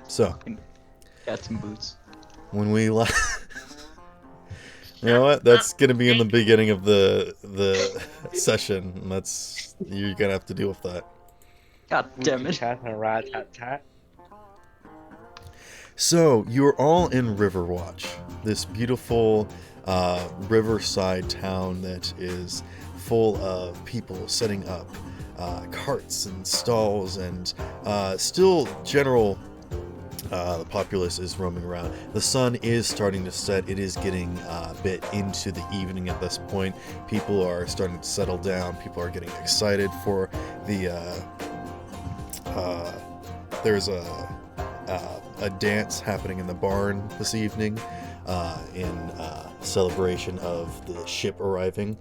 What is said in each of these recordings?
So, Got some boots. when we you know what? That's gonna be in the beginning of the session. You're gonna have to deal with that. God damn it. Cat and rat tat tat. So you're all in Riverwatch, this beautiful riverside town that is full of people setting up carts and stalls, and still general. The populace is roaming around. The sun is starting to set. It is getting a bit into the evening at this point. People are starting to settle down. People are getting excited for the. There's a dance happening in the barn this evening in celebration of the ship arriving.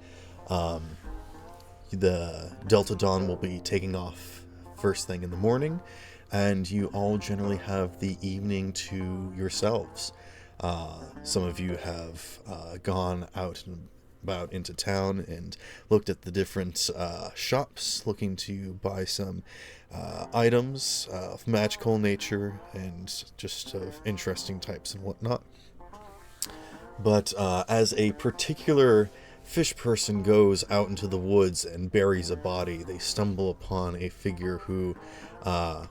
The Delta Dawn will be taking off first thing in the morning, and you all generally have the evening to yourselves. Some of you have gone out and about into town and looked at the different shops, looking to buy some items of magical nature and just of interesting types and whatnot. But as a particular fish person goes out into the woods and buries a body, they stumble upon a figure who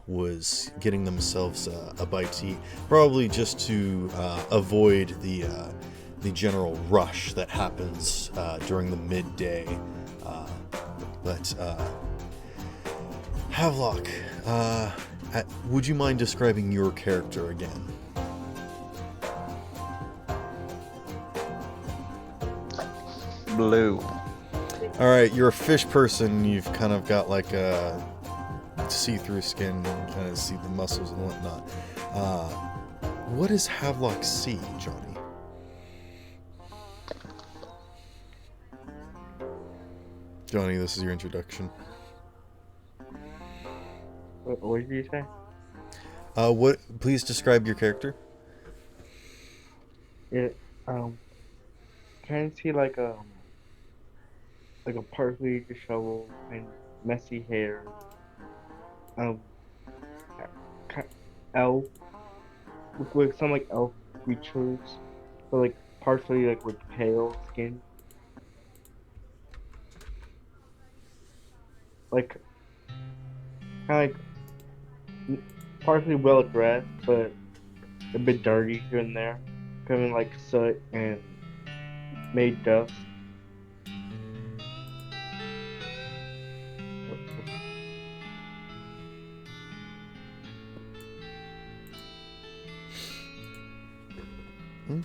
was getting themselves a bite to eat, probably just to avoid the general rush that happens during the midday. But Havelock, would you mind describing your character again? Blue. Alright, you're a fish person. You've kind of got like a see-through skin and kind of see the muscles and whatnot. What does Havelock see, Johnny? Johnny, this is your introduction. What did you say? Please describe your character. It can see like a partly disheveled and messy hair. Ca- Elf with some like elf features, but like partially like with pale skin. Like kind of like partially well dressed, but a bit dirty here and there, coming like soot and made dust.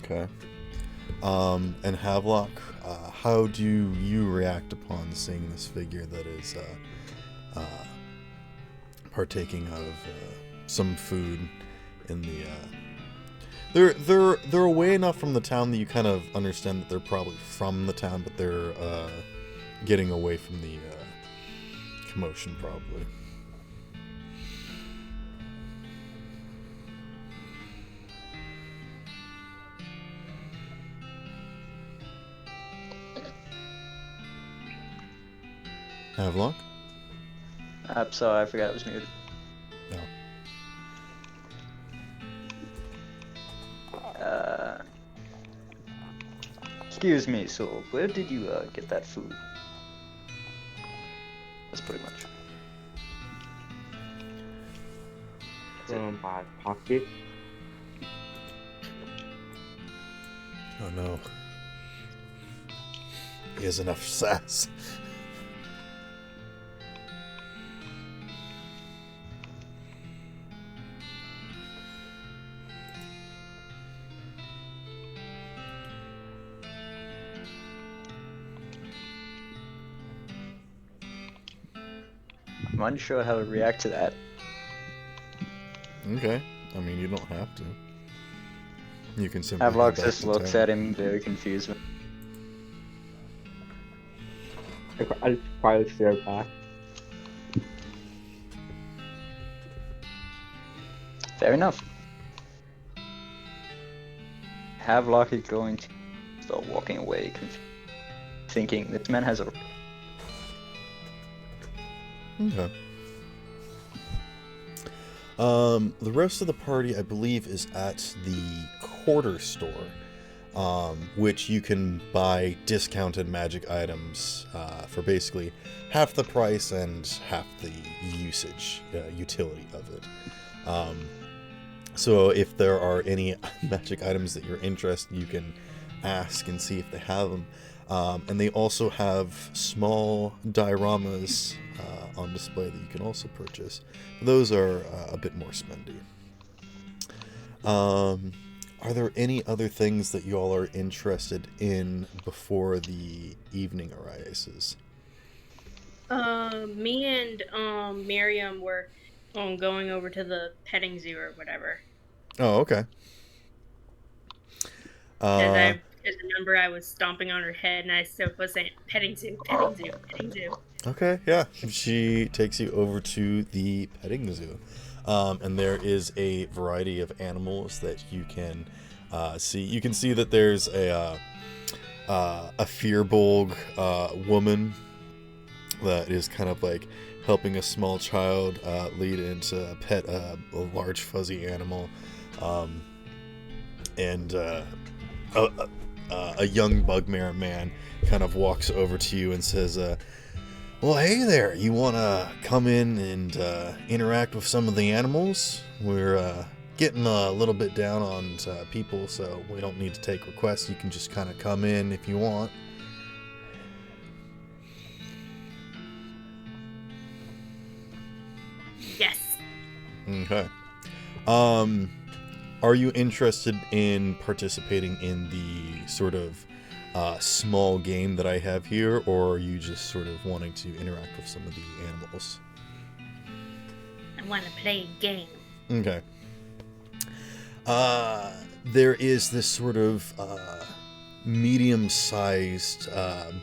Okay. And Havelock, how do you react upon seeing this figure that is partaking of some food in the? They're away enough from the town that you kind of understand that they're probably from the town, but they're getting away from the commotion probably. Havelock? I'm sorry, I forgot it was muted. No. Excuse me, so where did you get that food? That's pretty much. From my pocket. Oh no. He has enough sass. I'm unsure how to react to that. Okay. I mean, you don't have to. You can simply Havelock head back just to looks town. at him very confused. I just quietly stare back. Fair enough. Havelock is going to start walking away, thinking this man has a. Okay. The rest of the party, I believe, is at the quarter store, which you can buy discounted magic items for basically half the price and half the utility of it. So if there are any magic items that you're interested, you can ask and see if they have them. And they also have small dioramas on display that you can also purchase. Those are a bit more spendy. Are there any other things that you all are interested in before the evening arises? Me and Miriam were going over to the petting zoo or whatever. Oh, okay. Because remember I was stomping on her head and I was saying petting zoo, petting zoo, petting zoo. Okay, yeah. She takes you over to the petting zoo. And there is a variety of animals that you can see. You can see that there's a Firbolg woman that is kind of like helping a small child lead into pet a large fuzzy animal. And a young bugmare man kind of walks over to you and says, well, hey there, you want to come in and interact with some of the animals? We're getting a little bit down on people, so we don't need to take requests. You can just kind of come in if you want. Yes. Okay. Are you interested in participating in the sort of small game that I have here, or are you just sort of wanting to interact with some of the animals? I want to play a game. Okay. There is this sort of medium-sized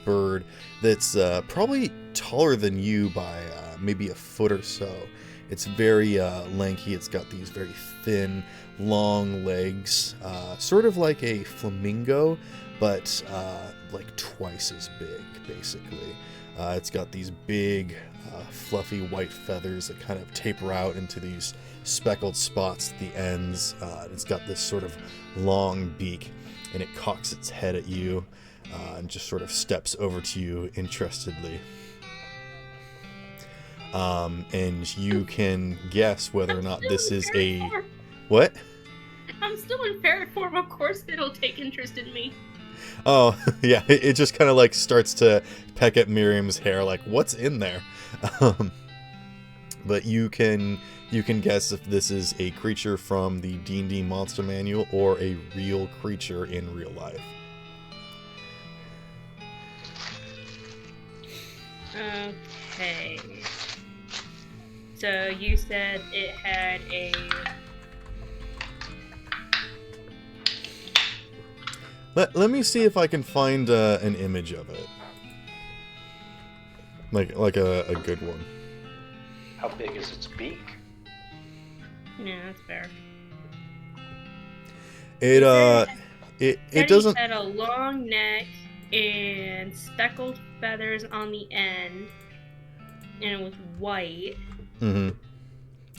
bird that's probably taller than you by maybe a foot or so. It's very lanky. It's got these very thin, long legs, sort of like a flamingo, but like twice as big, basically. It's got these big, fluffy white feathers that kind of taper out into these speckled spots at the ends. It's got this sort of long beak, and it cocks its head at you and just sort of steps over to you interestedly. And you can guess whether or not this is a... What? I'm still in ferret form, of course it'll take interest in me. Oh, yeah, it just kind of like starts to peck at Miriam's hair, like, what's in there? But you can guess if this is a creature from the D&D Monster Manual or a real creature in real life. Okay. So you said it had a... Let me see if I can find an image of it. Like a good one. How big is its beak? Yeah, that's fair. It doesn't... It had a long neck and speckled feathers on the end, and it was white. Mm-hmm.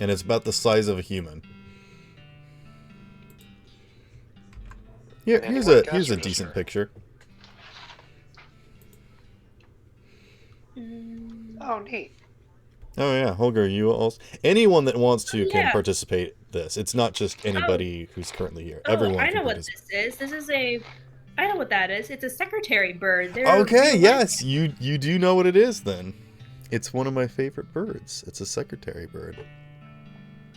And it's about the size of a human. Here's a decent picture. Oh, neat. Oh yeah, Holger, you also... Anyone that wants to can Yeah. participate in this. It's not just anybody who's currently here. Everyone I can know what participate. this is. This is a... I know what that is. It's a secretary bird. They're Okay, real yes, you do know what it is then. It's one of my favorite birds. It's a secretary bird.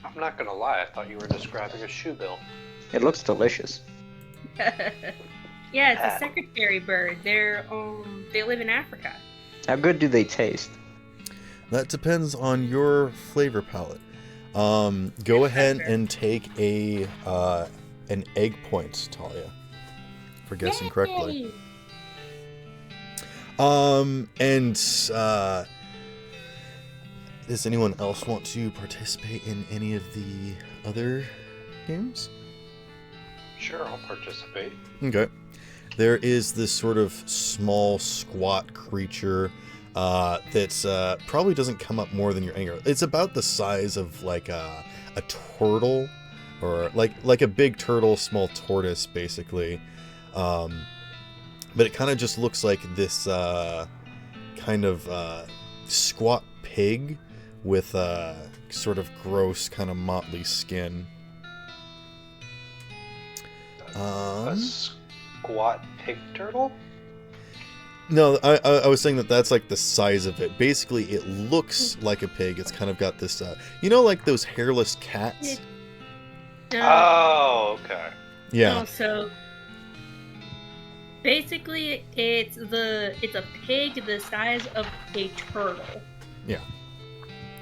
I'm not gonna lie, I thought you were describing a shoebill. It looks delicious. Yeah, it's a secretary bird. They live in Africa. How good do they taste? That depends on your flavor palette. Go ahead and take an egg point, Talia, for guessing correctly. Yay! Does anyone else want to participate in any of the other games? Sure, I'll participate. Okay. There is this sort of small, squat creature that's probably doesn't come up more than your anger. It's about the size of like a a turtle, or like a big turtle, small tortoise, basically. But it kind of just looks like this kind of squat pig with a sort of gross, kind of motley skin. A squat pig turtle? No, I was saying that's like the size of it. Basically, it looks like a pig. It's kind of got this, like those hairless cats? Oh, okay. Yeah. Also, basically, it's a pig the size of a turtle. Yeah.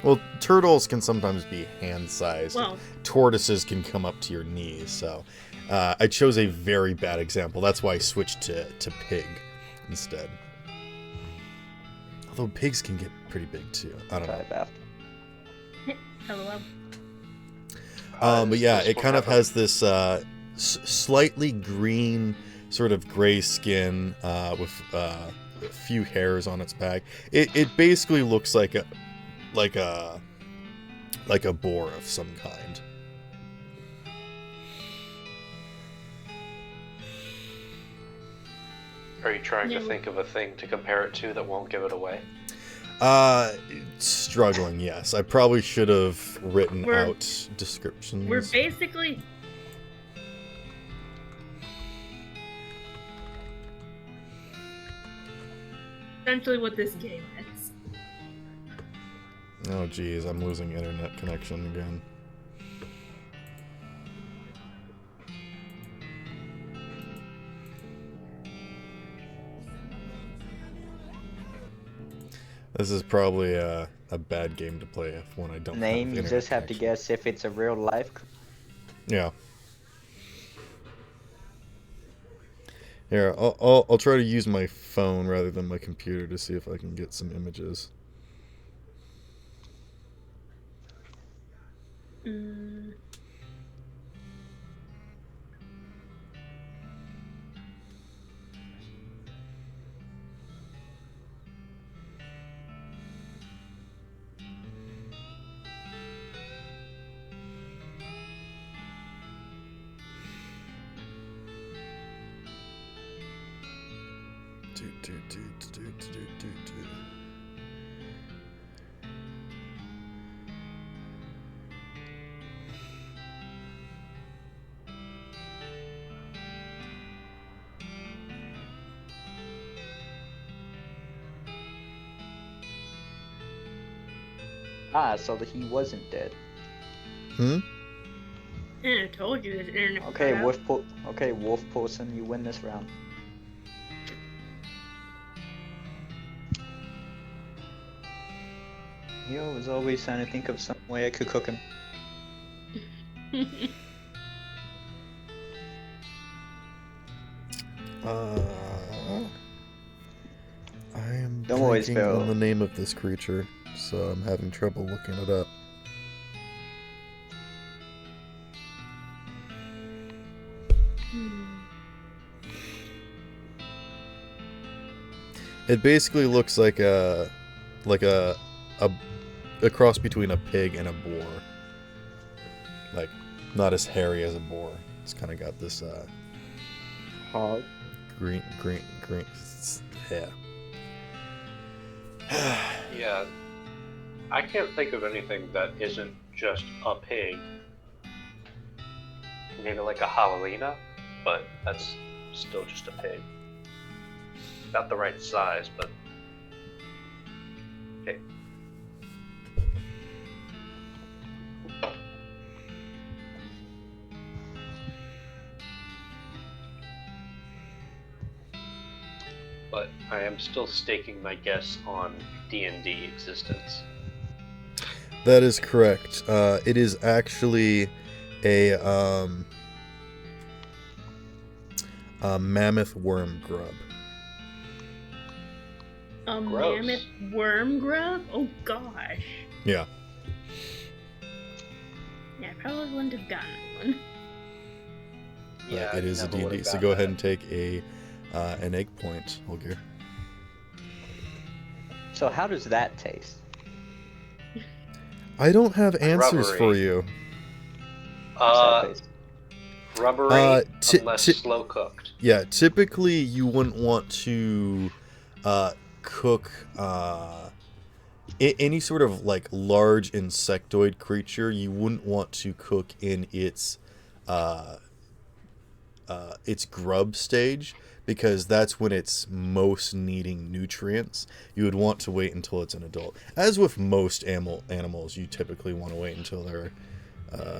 Well, turtles can sometimes be hand-sized. Well, Tortoises can come up to your knees, so I chose a very bad example. That's why I switched to pig instead. Although pigs can get pretty big too. I don't know. Try Beth. LOL. But yeah, This it will kind of have a- has this slightly green, sort of gray skin with a few hairs on its back. It basically looks like a boar of some kind. Are you trying Yeah. to think of a thing to compare it to that won't give it away? Struggling, yes. I probably should have written We're- out descriptions. We're basically essentially what this game is. Oh geez, I'm losing internet connection again. This is probably a bad game to play if when I don't Name, have you internet just have to connection. guess if it's a real life. Yeah. Here, I'll try to use my phone rather than my computer to see if I can get some images. Mm. Ah, so that he wasn't dead. Hmm? And I told you his internet. Okay, cut out. Wolf person, you win this round. You know, I was always trying to think of some way I could cook him. I am Don't worry, blanking Sparrow. on the name of this creature, so I'm having trouble looking it up. It basically looks like a cross between a pig and a boar. Like, not as hairy as a boar. It's kind of got this Hog. green. Yeah. Yeah. I can't think of anything that isn't just a pig. Maybe like a javelina, but that's still just a pig. Not the right size, but okay. But I am still staking my guess on D&D existence. That is correct. It is actually a mammoth worm grub. A Gross. mammoth worm grub? Oh gosh. Yeah. Yeah, I probably wouldn't have gotten one. Yeah, It is a never would've D&D. So got go that. ahead and take an egg point, Holger. So how does that taste? I don't have answers for Rubbery. you. Sad-faced. Rubbery, ti- unless ti- slow cooked. Yeah, typically you wouldn't want to cook any sort of like large insectoid creature. You wouldn't want to cook in its grub stage, because that's when it's most needing nutrients. You would want to wait until it's an adult. As with most animals, you typically want to wait until they're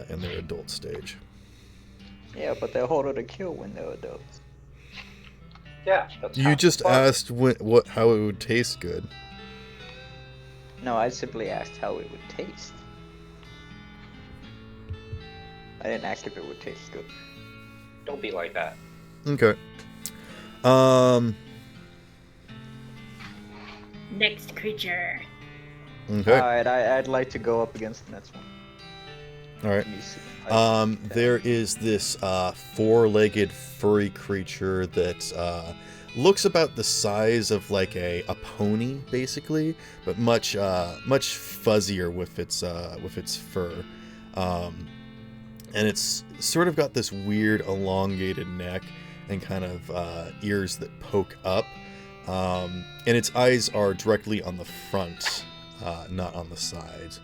in their adult stage. Yeah, but they're harder to kill when they're adults. Yeah, that's You half just the fun. asked how it would taste good. No, I simply asked how it would taste. I didn't ask if it would taste good. Don't be like that. Okay. Next creature. Okay. Alright, I'd like to go up against the next one. All right. Let me see. There is this four-legged furry creature that looks about the size of like a pony, basically, but much fuzzier with its fur, and it's sort of got this weird elongated neck and kind of ears that poke up, and its eyes are directly on the front, not on the sides.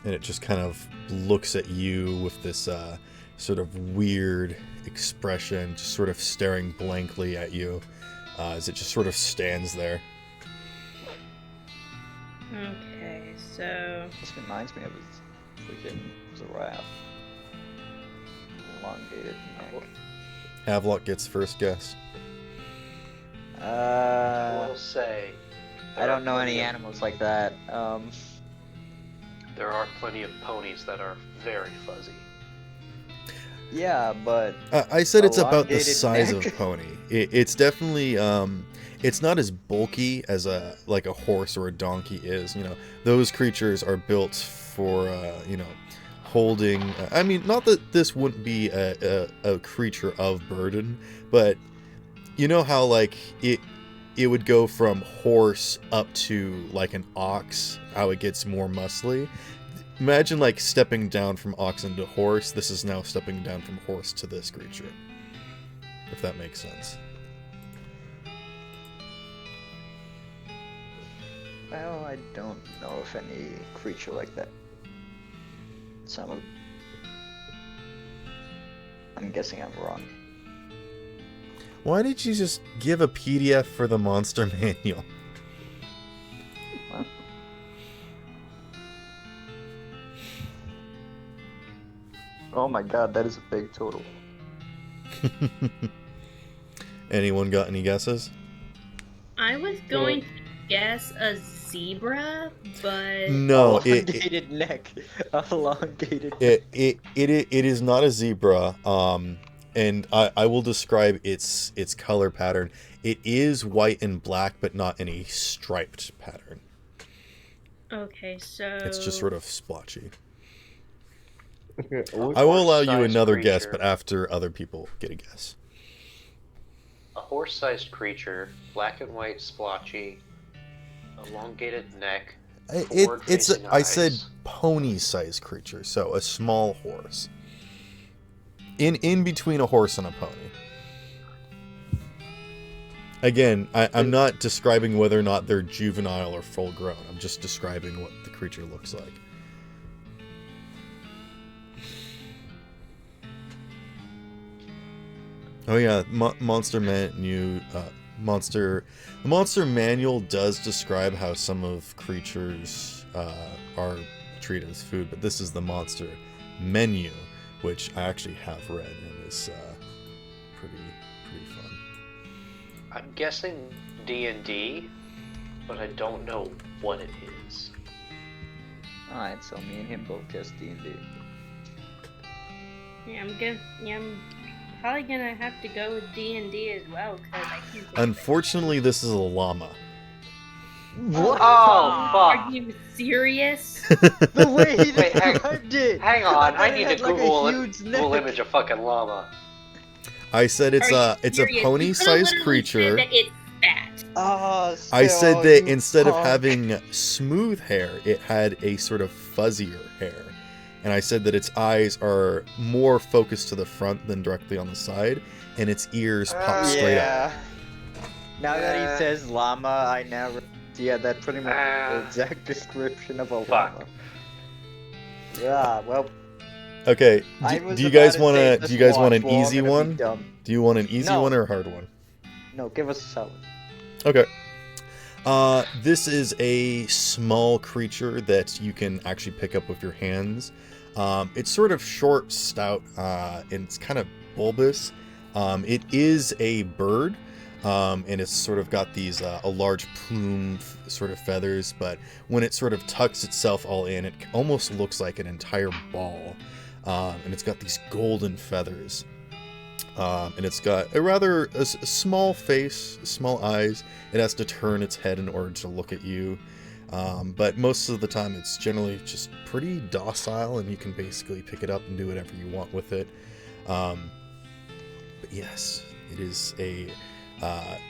And it just kind of looks at you with this sort of weird expression, just sort of staring blankly at you as it just sort of stands there. Okay, so This reminds me of his freaking giraffe. Elongated neck. Havelock gets first guess. I will say. I don't know any animals like that. There are plenty of ponies that are very fuzzy. Yeah, but I said it's about the Elongated size neck? of a pony. It's definitely it's not as bulky as a horse or a donkey is. You know, those creatures are built for holding. I mean, not that this wouldn't be a creature of burden, but you know how like it would go from horse up to like an ox, how it gets more muscly. Imagine like stepping down from oxen to horse. This is now stepping down from horse to this creature. If that makes sense. well, I don't know if any creature like that. I'm guessing I'm wrong. Why did you just give a PDF for the monster manual? What? Oh my god, that is a big total. Anyone got any guesses? I was going to guess a zebra, but No, Elongated neck. Elongated. it is not a zebra. And I will describe its color pattern. It is white and black, but not in a striped pattern. okay, so It's just sort of splotchy. Okay, I will allow you horse-sized another guess, creature. but after other people get a guess. A horse-sized creature, black and white, splotchy, elongated neck. Forward-facing I said eyes. pony-sized creature, so a small horse. In between a horse and a pony. Again, I'm not describing whether or not they're juvenile or full grown. I'm just describing what the creature looks like. Oh yeah, Monster Manual does describe how some of creatures are treated as food, but this is the Monster Menu, which I actually have read and is pretty fun. I'm guessing D&D, but I don't know what it is. Alright, so me and him both guessed D&D. yeah, I'm probably gonna have to go with D&D as well because I can't. think of it. Unfortunately, this is a llama. What? Oh, Are fuck! you serious? The way he Wait, described it! Hang on, thought I it need had to like a Google huge Google neck. image a fucking llama. I said it's Are you a serious? You could've pony-sized literally creature. said that it's fat. I said that you instead of punk. having smooth hair, it had a sort of fuzzier hair. and I said that its eyes are more focused to the front than directly on the side, and its ears pop straight up. Now that Yeah. he says llama, I now. Yeah, that's pretty much the Ah. exact description of a Fuck. llama. Yeah, well. Okay, I do was you about guys to want say to? the Do you guys want an Squatch, well, I'm easy gonna be one? dumb. Do you want an easy No. one or a hard one? No, give us a solid. Okay. This is a small creature that you can actually pick up with your hands. It's sort of short, stout, and it's kind of bulbous. It is a bird, and it's sort of got these a large plume sort of feathers, but when it sort of tucks itself all in, it almost looks like an entire ball. And it's got these golden feathers. And it's got a rather small face, small eyes. It has to turn its head in order to look at you. But most of the time it's generally just pretty docile, and you can basically pick it up and do whatever you want with it. But yes, it is a...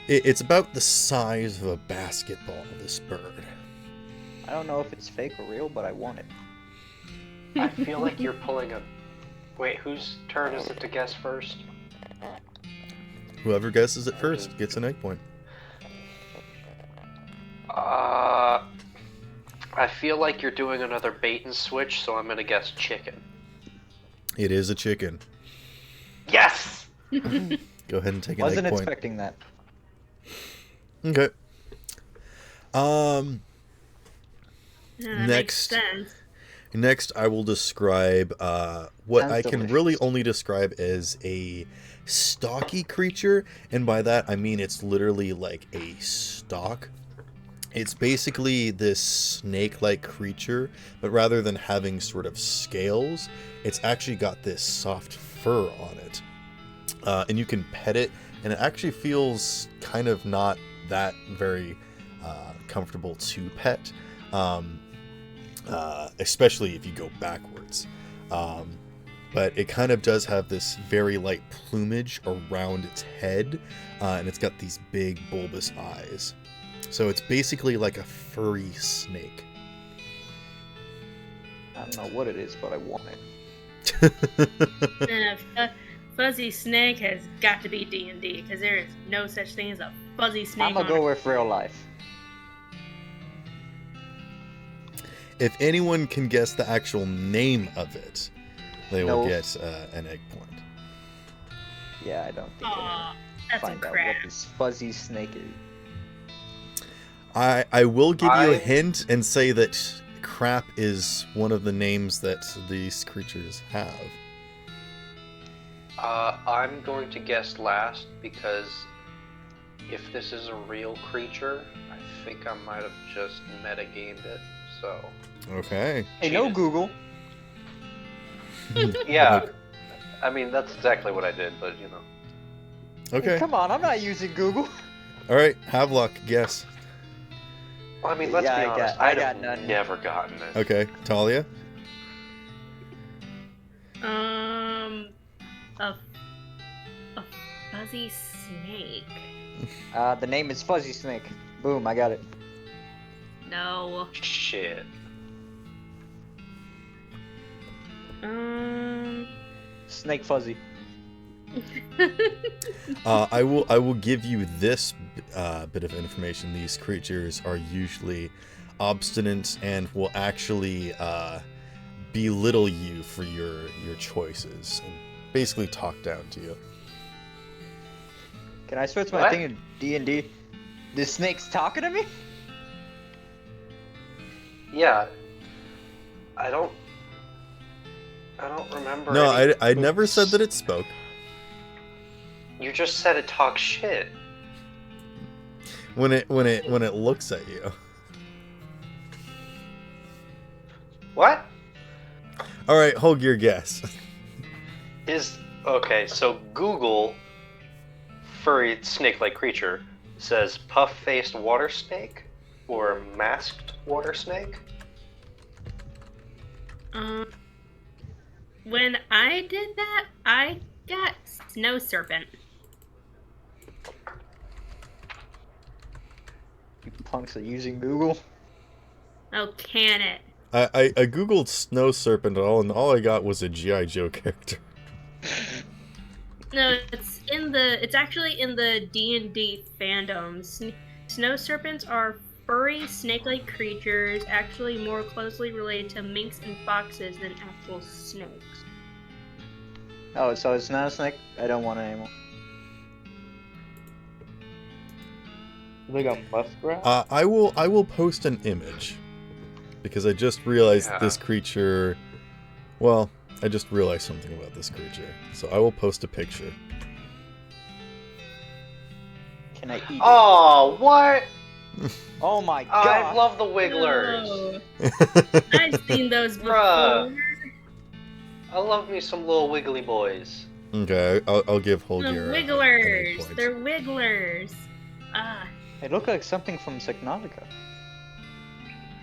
it's about the size of a basketball, this bird. I don't know if it's fake or real, but I want it. I feel like you're pulling a. Wait, whose turn is it to guess first? Whoever guesses it first gets an egg point. I feel like you're doing another bait and switch, so I'm gonna guess chicken. It is a chicken. Yes! Go ahead and take an Wasn't egg point. expecting that. Okay. That Next. makes sense. Next, I will describe what Sounds I can delicious. really only describe as a stocky creature, and by that I mean it's literally like a stalk. It's basically this snake-like creature, but rather than having sort of scales, it's actually got this soft fur on it. And you can pet it, and it actually feels kind of not that very comfortable to pet. Especially if you go backwards. But it kind of does have this very light plumage around its head, and it's got these big bulbous eyes. So it's basically like a furry snake. I don't know what it is, but I want it. And a fuzzy snake has got to be D&D, because there is no such thing as a fuzzy snake. I'm gonna go with real life. If anyone can guess the actual name of it, they will No. get an egg point. Yeah, I don't think Aw, I'll that's a find out crap. what this fuzzy snake is. I will give you a I- hint and say that crap is one of the names that these creatures have. I'm going to guess last because if this is a real creature, I think I might have just metagamed it. So Okay. Hey, no Cheated. Google. yeah, I mean that's exactly what I did, but you know. Okay. Hey, come on, I'm not using Google. All right. Havelock, guess. Well, I mean, let's Yeah, be I got- honest. I I'd got have none. never gotten it. Okay. Talia. A fuzzy snake. The name is Fuzzy Snake. Boom, I got it. No. Shit. Snake Fuzzy. I will give you this bit of information. These creatures are usually obstinate and will actually belittle you for your choices and basically talk down to you. Can I switch my What? thing to D&D? This snake's talking to me? Yeah. I don't remember. No, any- I never said that it spoke. You just said it talks shit. When it looks at you. What? All right, hold your guess. Okay, so Google furry snake-like creature says puff-faced water snake or masked water snake. When I did that, I got snow serpent. You punks are using Google. Oh, can it? I googled snow serpent and all I got was a GI Joe character. No, it's actually in the D&D fandom. Snow serpents are furry snake-like creatures, actually more closely related to minks and foxes than actual snakes. Oh, so it's not a snake? I don't want it anymore. Like a muskrat? I will post an image because I just realized Yeah. this creature. Well, I just realized something about this creature, so I will post a picture. Can I eat Oh, what? it? Oh my I god! love the Wigglers. Oh, I've seen those before. Bruh. I love me some little wiggly boys. Okay, I'll give The Holger Wigglers. points. They're Wigglers. Ah, They look like something from Subnautica.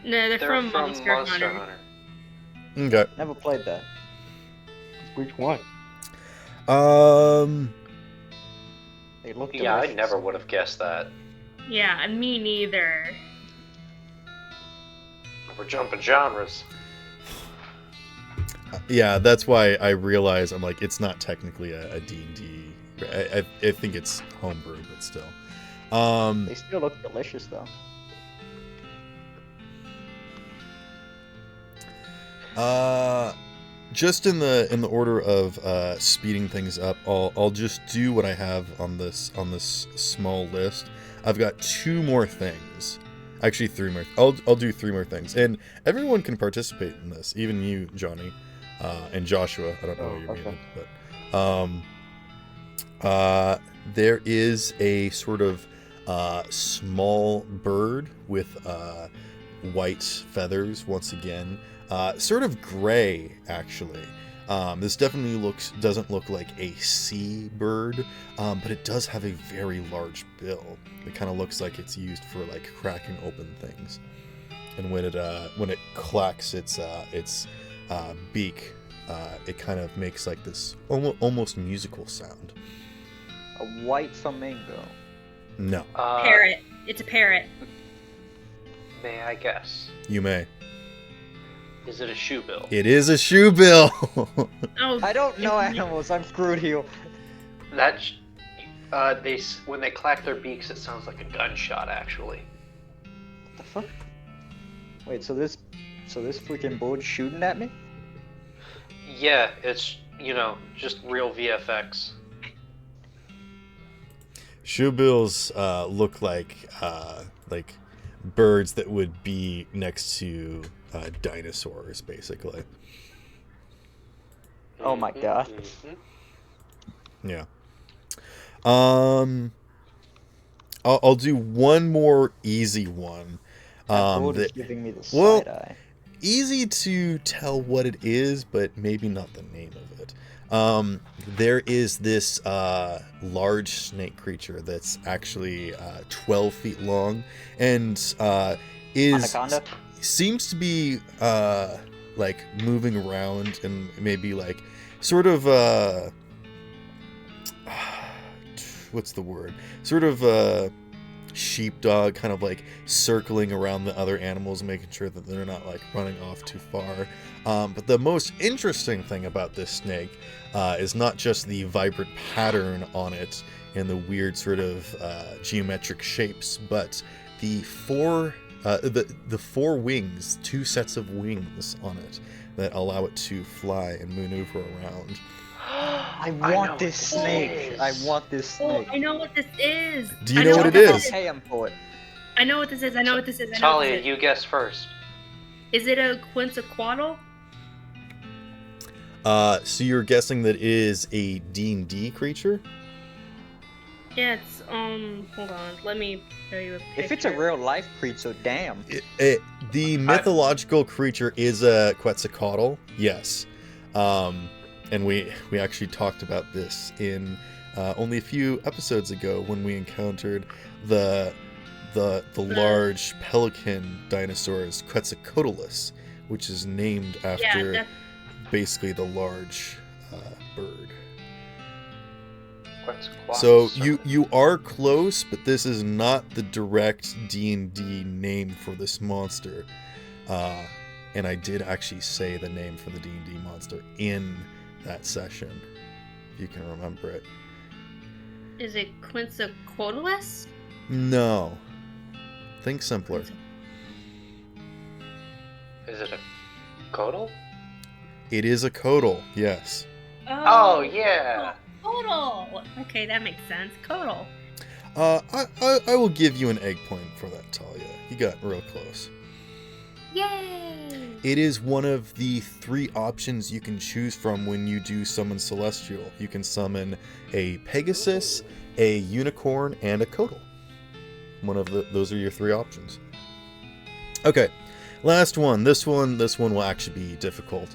no, they're They're from Monster Hunter. Hunter. Okay. Never played that. Which one? They look Yeah, I delicious. never would have guessed that. Yeah, me neither. We're jumping genres. Yeah, that's why I realize I'm like, it's not technically a D&D. I think it's homebrew, but still. They still look delicious though. Just in the order of speeding things up, I'll just do what I have on this small list. I've got 2 more things. Actually, 3 more. I'll do 3 more things, and everyone can participate in this, even you, Johnny, and Joshua. I don't know Oh, who you're okay. muted, but there is a sort of small bird with white feathers once again. Sort of gray, actually. This definitely doesn't look like a sea bird, but it does have a very large bill. It kind of looks like it's used for like cracking open things. And when it clacks its beak, it kind of makes like this almost musical sound. A white flamingo. No, Parrot. It's a parrot. May I guess? you may. Is it a shoebill? It is a shoebill. Oh, I don't know animals. I'm screwed here. That's when they clack their beaks, it sounds like a gunshot. Actually, What the fuck? Wait, so this freaking bird's shooting at me? yeah, it's just real VFX. Shoebills look like birds that would be next to dinosaurs, basically. Oh my god. Mhm. Yeah. I'll do one more easy one. That bird is That giving me the well- side eye. easy to tell what it is, but maybe not the name of it. There is this large snake creature that's actually 12 feet long and seems to be like moving around and maybe like sort of what's the word? Sort of sheepdog, kind of like circling around the other animals, making sure that they're not like running off too far. But the most interesting thing about this snake is not just the vibrant pattern on it and the weird sort of geometric shapes, but the four wings, 2 sets of wings on it that allow it to fly and maneuver around. I know want what this this snake. is. I want this Oh, snake. I know what this is. Do you I know what it I'll is? pay him for it. I know what this is. I know what this is. I know what Talia, this is. you guess first. Is it a Quetzalcoatl? So you're guessing that it is a D&D creature? Yeah, it's hold on. Let me show you a picture. If it's a real life creature, damn. The mythological creature is a Quetzalcoatl, yes. And we actually talked about this in only a few episodes ago when we encountered the large pelican dinosaurs Quetzalcoatlus, which is named Yeah, after that's basically the large bird. Quetzalcoatl. So you are close, but this is not the direct D&D name for this monster. and I did actually say the name for the D&D monster in that session, if you can remember it. Is it Quetzalcoatlus? No. Think simpler. Is it a Kodal? It is a Kodal, yes. Oh, yeah. Kodal! Okay, that makes sense. Kodal. I will give you an egg point for that, Talia. You got real close. Yay! It is one of the 3 options you can choose from when you do summon Celestial. You can summon a Pegasus, a Unicorn, and a Kodal. Those are your 3 options. Okay, last one. This one will actually be difficult.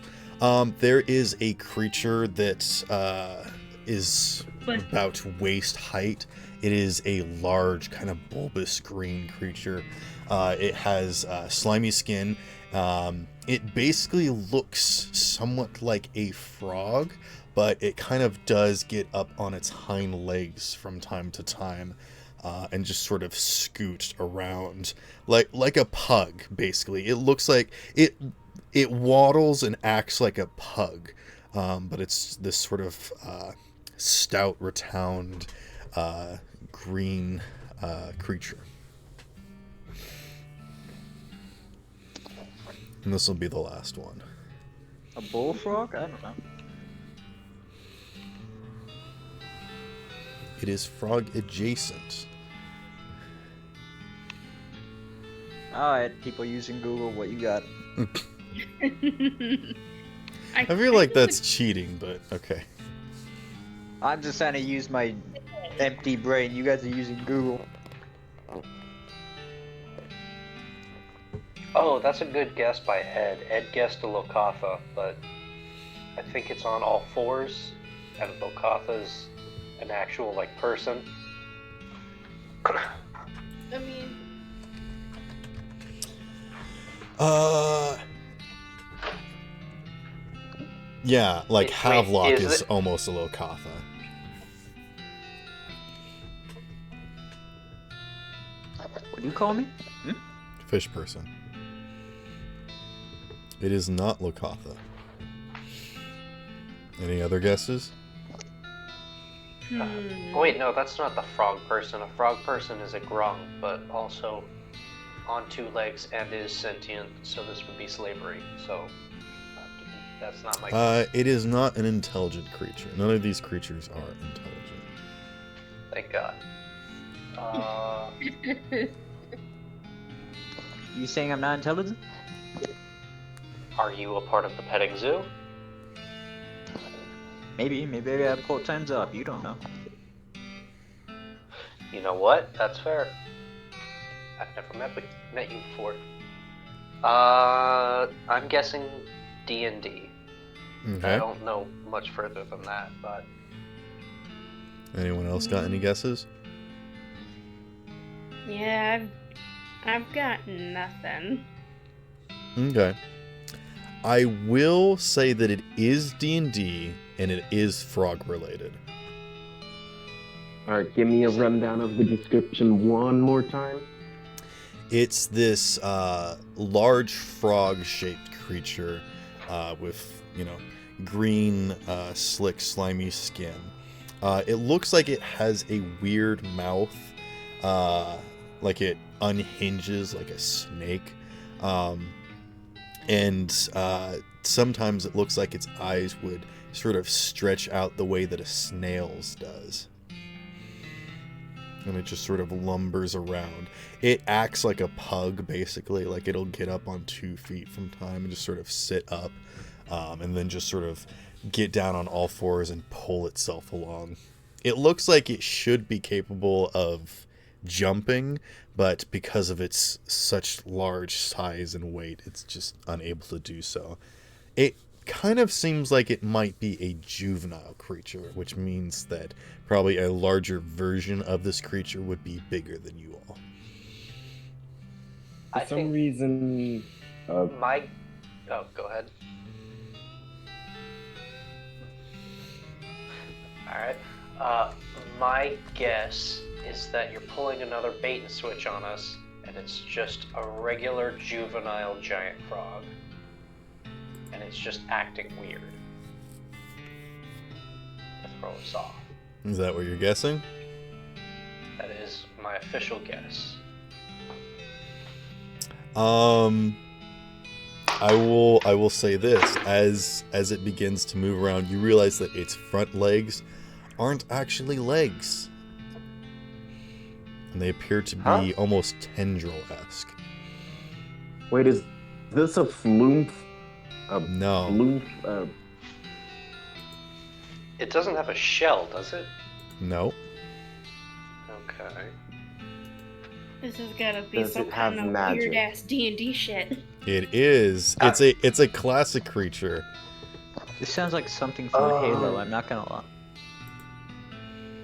There is a creature that is about waist height. It is a large, kind of bulbous green creature. It has slimy skin. It basically looks somewhat like a frog, but it kind of does get up on its hind legs from time to time, and just sort of scoot around like a pug. Basically, it looks like it waddles and acts like a pug, but it's this sort of stout, rotund, green creature. And this will be the last one. A bullfrog? I don't know. It is frog adjacent. Alright, people using Google, what you got? I feel like that's cheating, but okay. I'm just trying to use my empty brain. You guys are using Google. Oh, that's a good guess by Ed. Ed guessed a Lokatha, but I think it's on all 4s, and Lokatha's an actual, person. I mean... Yeah, Wait, Havelock is is it- almost a Lokatha. What do you call me? Fish person. It is not Lokatha. Any other guesses? Wait, no, that's not the frog person. A frog person is a grung, but also on 2 legs and is sentient, so this would be slavery. So that's not my It is not an intelligent creature. None of these creatures are intelligent. Thank God. You saying I'm not intelligent? Are you a part of the petting zoo? Maybe I have 4 times up. You don't know. You know what? That's fair. I've never met you before. I'm guessing D&D. I Okay. don't know much further than that, but Anyone else got any guesses? Yeah, I've got nothing. Okay. I will say that it is D&D and it is frog related. Alright, give me a rundown of the description one more time. It's this large frog-shaped creature with, green, slick, slimy skin. It looks like it has a weird mouth, like it unhinges like a snake. And sometimes it looks like its eyes would sort of stretch out the way that a snail's does. And it just sort of lumbers around. It acts like a pug, basically. Like it'll get up on 2 feet from time and just sort of sit up, and then just sort of get down on all 4s and pull itself along. It looks like it should be capable of jumping, but because of its such large size and weight, it's just unable to do so. It kind of seems like it might be a juvenile creature, which means that probably a larger version of this creature would be bigger than you all. For I some think reason, Oh, go ahead. Alright. My guess is that you're pulling another bait and switch on us, and it's just a regular juvenile giant frog. It's just acting weird. To throw us off. Is that what you're guessing? That is my official guess. I will say this, as it begins to move around, you realize that its front legs aren't actually legs. And they appear to be almost tendril-esque. Wait, is this a flume? No. Flume? It doesn't have a shell, does it? No. Okay. This has gotta be Does some it have kind of magic? weird ass D&D shit. It is. It's a classic creature. This sounds like something from Halo, I'm not gonna lie.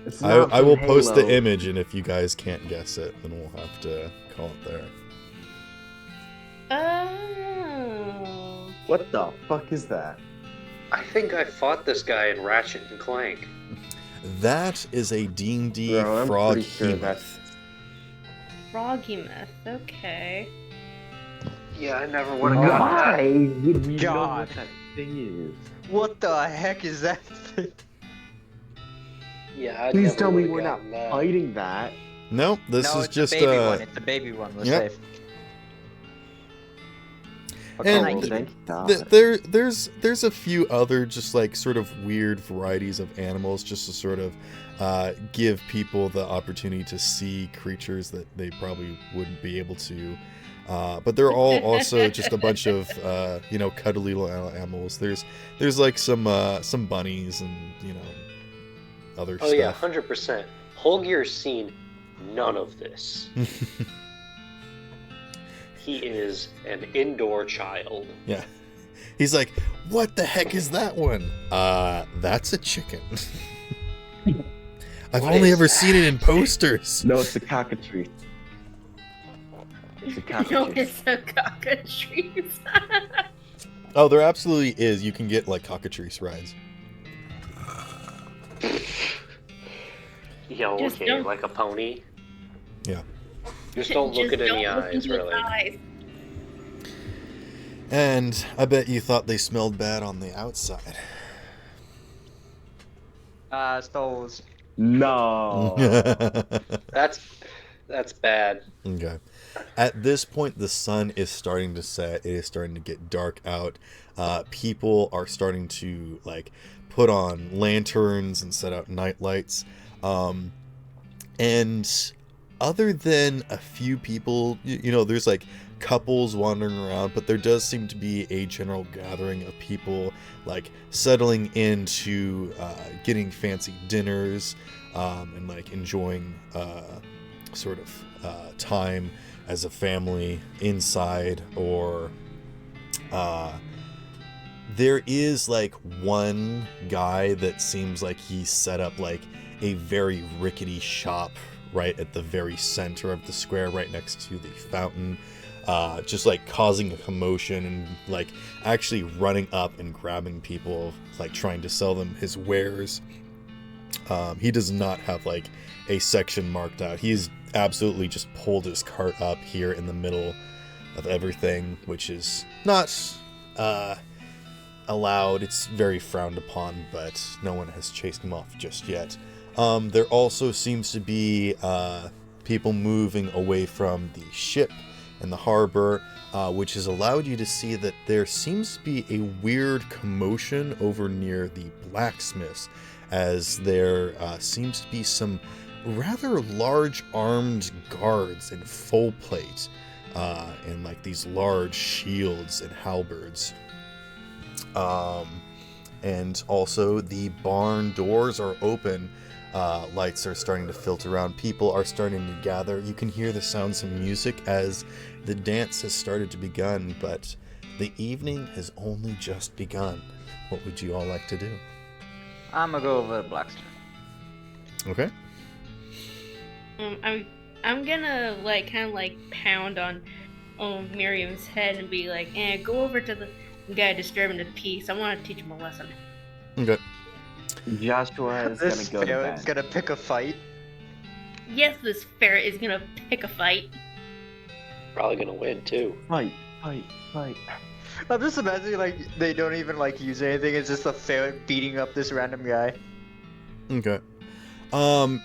It's not I will from post the Halo. image, and if you guys can't guess it, then we'll have to call it there. Oh. What the fuck is that? I think I fought this guy in Ratchet and Clank. That is a D&D Bro, I'm frog pretty sure hemoth. that's- Froghemoth, okay. Yeah, I never would have gotten that. Why would we know God. what that thing is? What the heck is that thing? Yeah, I Please never tell me would've we're not gotten that. fighting that. Nope, this no, is it's just the baby one. It's the baby one. We're Yep. safe. And Oh, th- thank God. there's a few other just like sort of weird varieties of animals just to sort of give people the opportunity to see creatures that they probably wouldn't be able to. But they're all also just a bunch of cuddly little animals. There's like some bunnies and other Oh yeah, stuff. 100%. Holgir's seen none of this. He is an indoor child. Yeah. He's like, what the heck is that one? That's a chicken. I've What only is ever seen it in posters. No, it's a cockatrice. It's a No, cockatrice. it's a cockatrice. Oh, there absolutely is. You can get like cockatrice rides. Yo, Just okay, don't- like a pony. Yeah. Just don't look it in don't the look eyes, into his really. eyes. And I bet you thought they smelled bad on the outside. Stalls. No. That's bad. Okay. At this point, the sun is starting to set. It is starting to get dark out. People are starting to like put on lanterns and set out night lights. And other than a few people, there's like couples wandering around, but there does seem to be a general gathering of people like settling into getting fancy dinners and like enjoying sort of time as a family inside, or there is like one guy that seems like he set up like a very rickety shop right at the very center of the square, right next to the fountain, just like causing a commotion and like actually running up and grabbing people, like trying to sell them his wares. He does not have like a section marked out. He's absolutely just pulled his cart up here in the middle of everything, which is not allowed. It's very frowned upon, but no one has chased him off just yet. There also seems to be people moving away from the ship in the harbor, which has allowed you to see that there seems to be a weird commotion over near the blacksmiths, as there seems to be some rather large armed guards in full plate and like these large shields and halberds. And also the barn doors are open. Lights are starting to filter around. People are starting to gather. You can hear the sounds of music as the dance has started to begin, but the evening has only just begun. What would you all like to do? I'm gonna go over to Blacksmith. Okay. I'm gonna like kind of like pound on Miriam's head and be like, go over to the guy disturbing the peace. I want to teach him a lesson. Okay. Joshua is This gonna go to ferret's bed. gonna pick a fight. Yes, this ferret is gonna pick a fight. Probably gonna win too. Fight, fight, fight. I'm just imagining like they don't even like use anything. It's just a ferret beating up this random guy. Okay.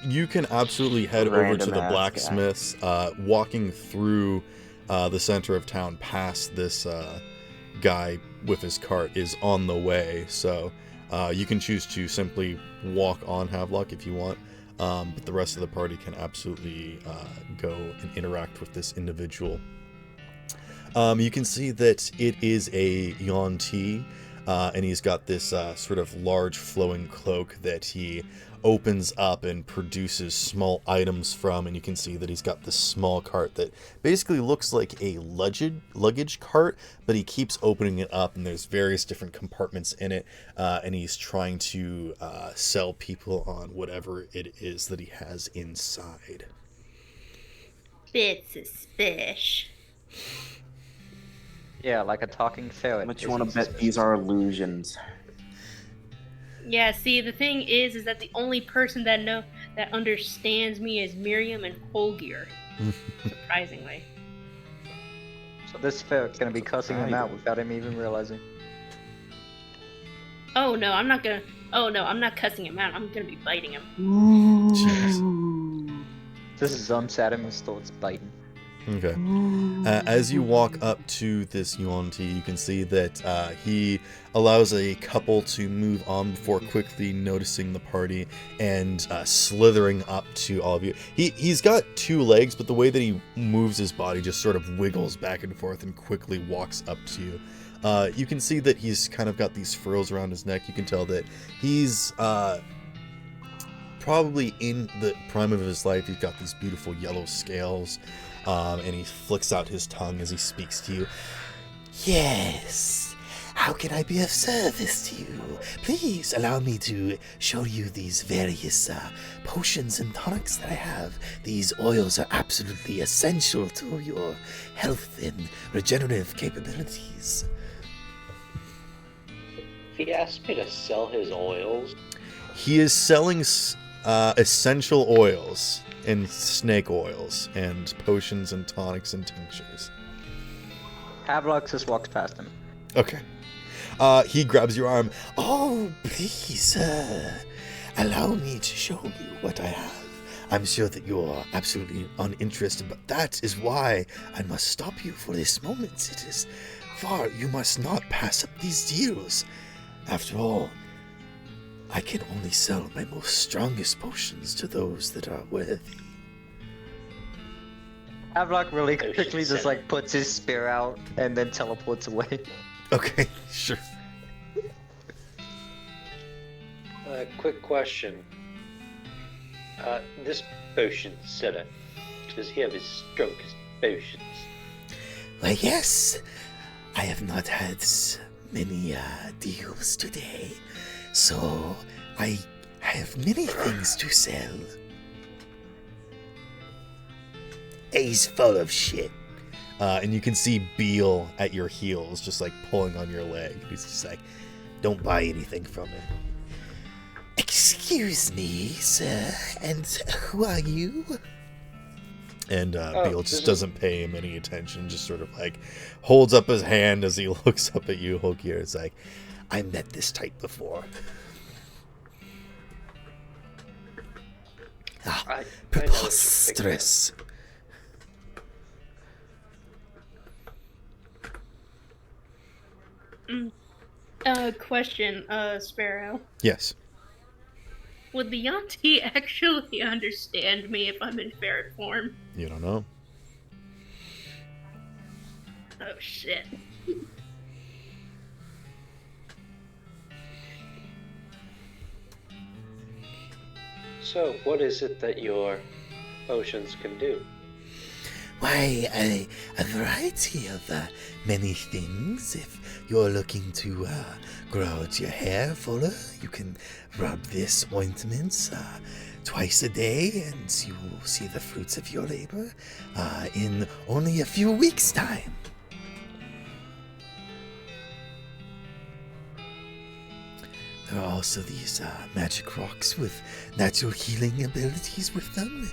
You can absolutely head over to Random the ass blacksmiths. Walking through the center of town past this guy with his cart is on the way. So you can choose to simply walk on Havelock if you want. But the rest of the party can absolutely go and interact with this individual. You can see that it is a Yuan-Ti, and he's got this sort of large flowing cloak that he opens up and produces small items from, and you can see that he's got this small cart that basically looks like a luggage cart, but he keeps opening it up and there's various different compartments in it, and he's trying to sell people on whatever it is that he has inside. Bit suspicious. Yeah, like a talking ferret. But you want to bet these are illusions. Yeah, see, the thing is that the only person that understands me is Miriam and Holgear. Surprisingly. So this ferret's gonna be cussing him out without him even realizing. Oh no, I'm not cussing him out. I'm gonna be biting him. Jeez. This zumps at him and starts biting. Okay. As you walk up to this Yuan-Ti, you can see that he allows a couple to move on before quickly noticing the party and slithering up to all of you. He's got 2 legs, but the way that he moves his body just sort of wiggles back and forth and quickly walks up to you. You can see that he's kind of got these furrows around his neck. You can tell that he's probably in the prime of his life. He's got these beautiful yellow scales. And he flicks out his tongue as he speaks to you. Yes, how can I be of service to you? Please allow me to show you these various potions and tonics that I have. These oils are absolutely essential to your health and regenerative capabilities. He asked me to sell his oils. He is selling essential oils and snake oils and potions and tonics and tinctures. Havelock just walks past him. Okay. He grabs your arm. Oh, please, allow me to show you what I have. I'm sure that you're absolutely uninterested, but that is why I must stop you for this moment. It is far. You must not pass up these deals. After all, I can only sell my most strongest potions to those that are worthy. Havelock really quickly just like puts his spear out and then teleports away. Okay, sure. Quick question. This potion seller, does he have his strongest potions? Why, yes. I have not had many deals today. So, I have many things to sell. He's full of shit. And you can see Beale at your heels, just like pulling on your leg. He's just like, don't buy anything from him. Excuse me, sir, and who are you? And Beale just doesn't pay him any attention, just sort of like holds up his hand as he looks up at you, Holgear. It's like, I met this type before. Preposterous. Question, Sparrow. Yes. Would the Yuan-Ti actually understand me if I'm in ferret form? You don't know. Oh shit. So, what is it that your potions can do? Why, a variety of many things. If you're looking to grow out your hair fuller, you can rub this ointment twice a day, and you will see the fruits of your labor in only a few weeks' time. There are also these magic rocks with natural healing abilities with them.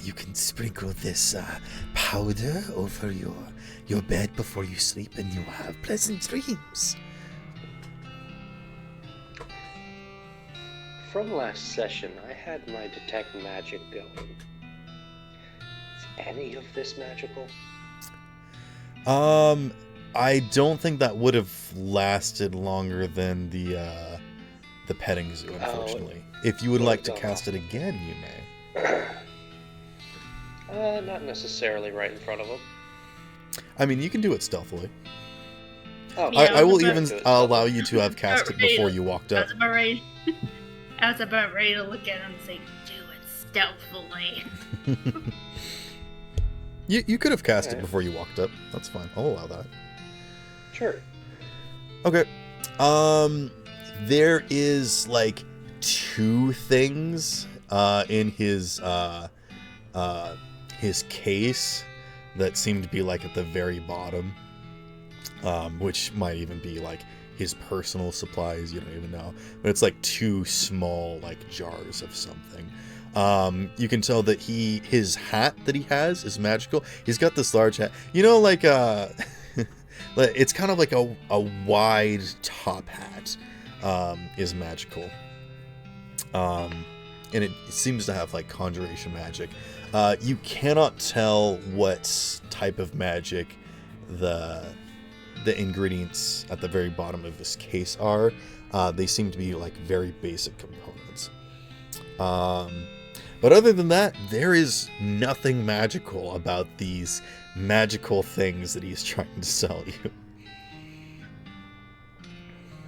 You can sprinkle this powder over your bed before you sleep, and you'll have pleasant dreams. From last session, I had my detect magic going. Is any of this magical? I don't think that would have lasted longer than the petting zoo, unfortunately. If you would like to cast it again, you may. Not necessarily right in front of him. I mean, you can do it stealthily. Oh, Yeah, I will but- even allow you to have cast it before you walked I up. was about ready. I was about ready to look at him and say, "Do it stealthily." You could have cast it Okay. before you walked up. That's fine. I'll allow that. Sure. Okay. There is like 2 things in his case that seem to be like at the very bottom, which might even be like his personal supplies. You don't even know, but it's like 2 small like jars of something. You can tell that his hat that he has is magical. He's got this large hat. You know, like it's kind of like a wide top hat. Is magical. And it seems to have like conjuration magic. You cannot tell what type of magic the ingredients at the very bottom of this case are. They seem to be like very basic components. But other than that, there is nothing magical about these magical things that he's trying to sell you.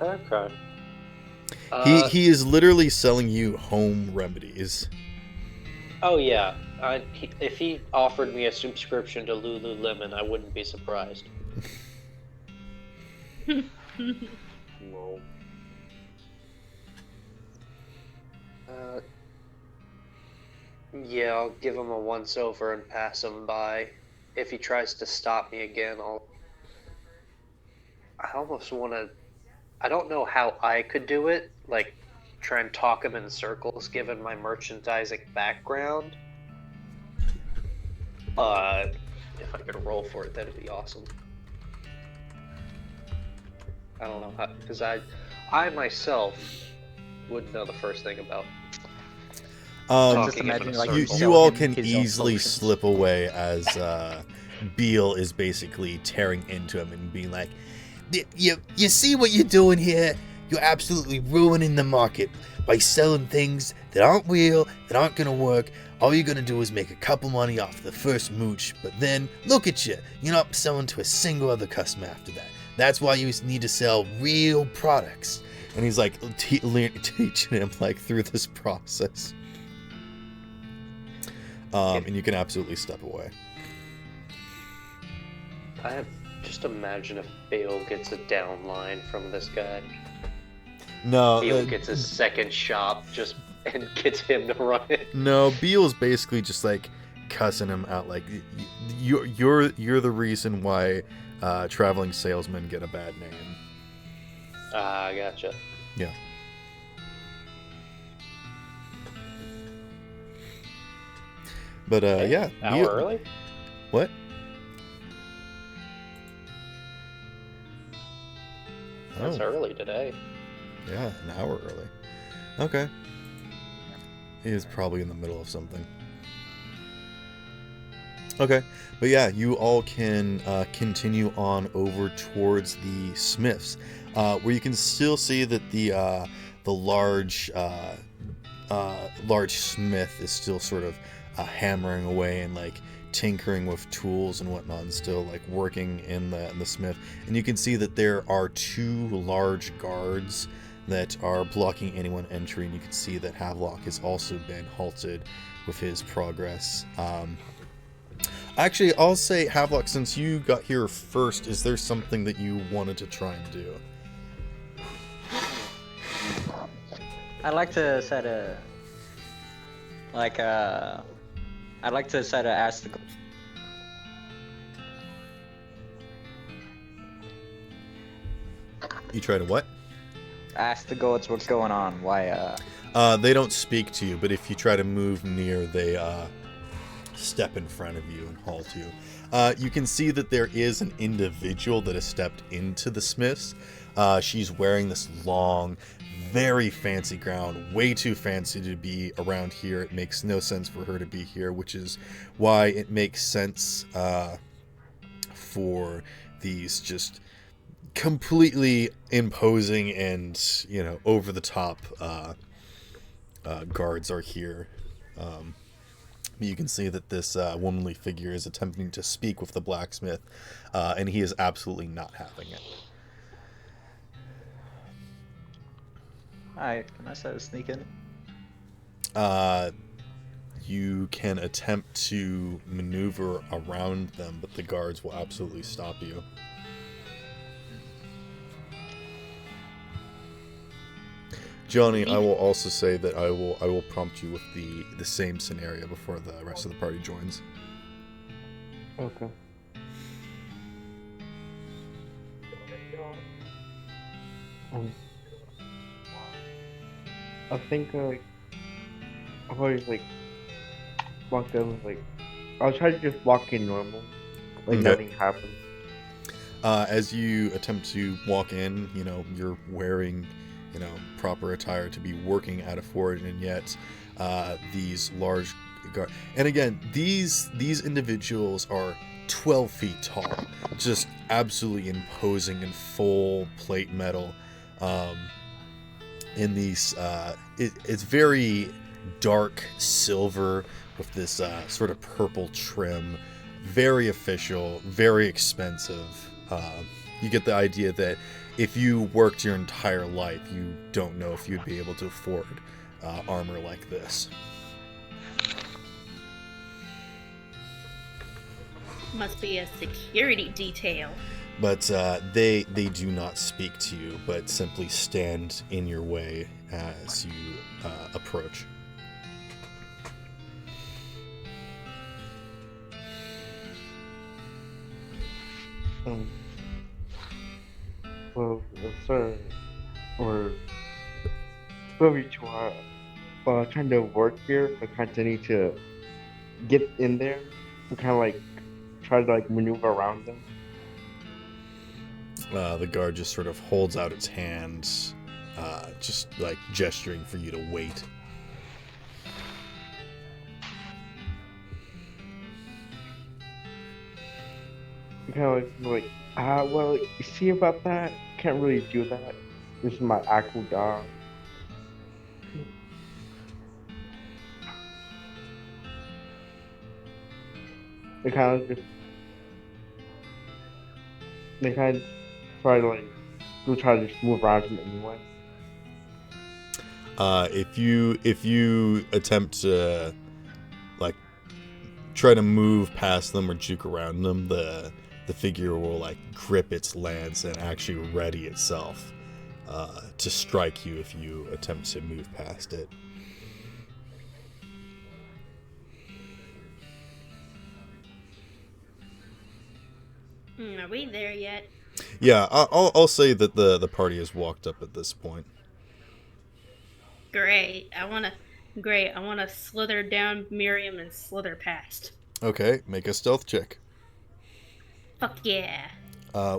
Okay. He is literally selling you home remedies. Oh yeah. If he offered me a subscription to Lululemon, I wouldn't be surprised. Whoa. Yeah, I'll give him a once-over and pass him by. If he tries to stop me again, I almost want to... I don't know how I could do it, like, try and talk him in circles, given my merchandising background. If I could roll for it, that'd be awesome. I don't know how, because I myself wouldn't know the first thing about Just talking him in imagine, a like, You circle. you all him can his own easily potions. slip away as Beale is basically tearing into him and being like, you see what you're doing here? You're absolutely ruining the market by selling things that aren't real, that aren't gonna work. All you're gonna do is make a couple money off the first mooch, but then look at you. You're not selling to a single other customer after that. That's why you need to sell real products. And he's like teaching him like through this process. And you can absolutely step away. Just imagine if Bale gets a downline from this guy. No, Bale gets his second shop and gets him to run it. no. Beale's basically just like cussing him out, like you're the reason why traveling salesmen get a bad name. Ah, gotcha. Yeah. But yeah. Hour Beale- early? What? That's Oh, early today. yeah, an hour early. Okay. He is probably in the middle of something. Okay, but yeah, you all can continue on over towards the smiths, where you can still see that the large smith is still sort of hammering away and like tinkering with tools and whatnot, and still like working in the smith. And you can see that there are 2 large guards that are blocking anyone entering. You can see that Havelock has also been halted with his progress. Actually, I'll say, Havelock, since you got here first, is there something that you wanted to try and do? I'd like to set a ask the You try to what? Ask the goats what's going on. Why, They don't speak to you, but if you try to move near, they step in front of you and halt you. You can see that there is an individual that has stepped into the smiths. She's wearing this long, very fancy gown, way too fancy to be around here. It makes no sense for her to be here, which is why it makes sense for these just completely imposing and, you know, over the top guards are here. You can see that this womanly figure is attempting to speak with the blacksmith, and he is absolutely not having it. Hi, can I set a sneak in? You can attempt to maneuver around them, but the guards will absolutely stop you. Johnny, I will also say that I will prompt you with the same scenario before the rest of the party joins. Okay. I think I always walked in I'll try to just walk in normal, Okay. nothing happened. As you attempt to walk in, you know, you're wearing, you know, proper attire to be working at a forge, and yet these large guard. And again, these individuals are 12 feet tall, just absolutely imposing in full plate metal. In these, it's very dark silver with this sort of purple trim, very official, very expensive. You get the idea that if you worked your entire life, you don't know if you'd be able to afford armor like this. Must be a security detail. But they do not speak to you, but simply stand in your way as you approach. Well, sir, or whoever you are, trying to work here, I kind of need to get in there and kind of try to maneuver around them. The guard just sort of holds out its hand, just gesturing for you to wait. Kind of well, you see about that? Can't really do that. This is my actual job. They kind of try to try to just move around him anyway. If you attempt to try to move past them or juke around them, the figure will grip its lance and actually ready itself to strike you if you attempt to move past it. Are we there yet? Yeah, I'll say that the party has walked up at this point. Great. I wanna slither down Miriam and slither past. Okay, make a stealth check. Fuck yeah.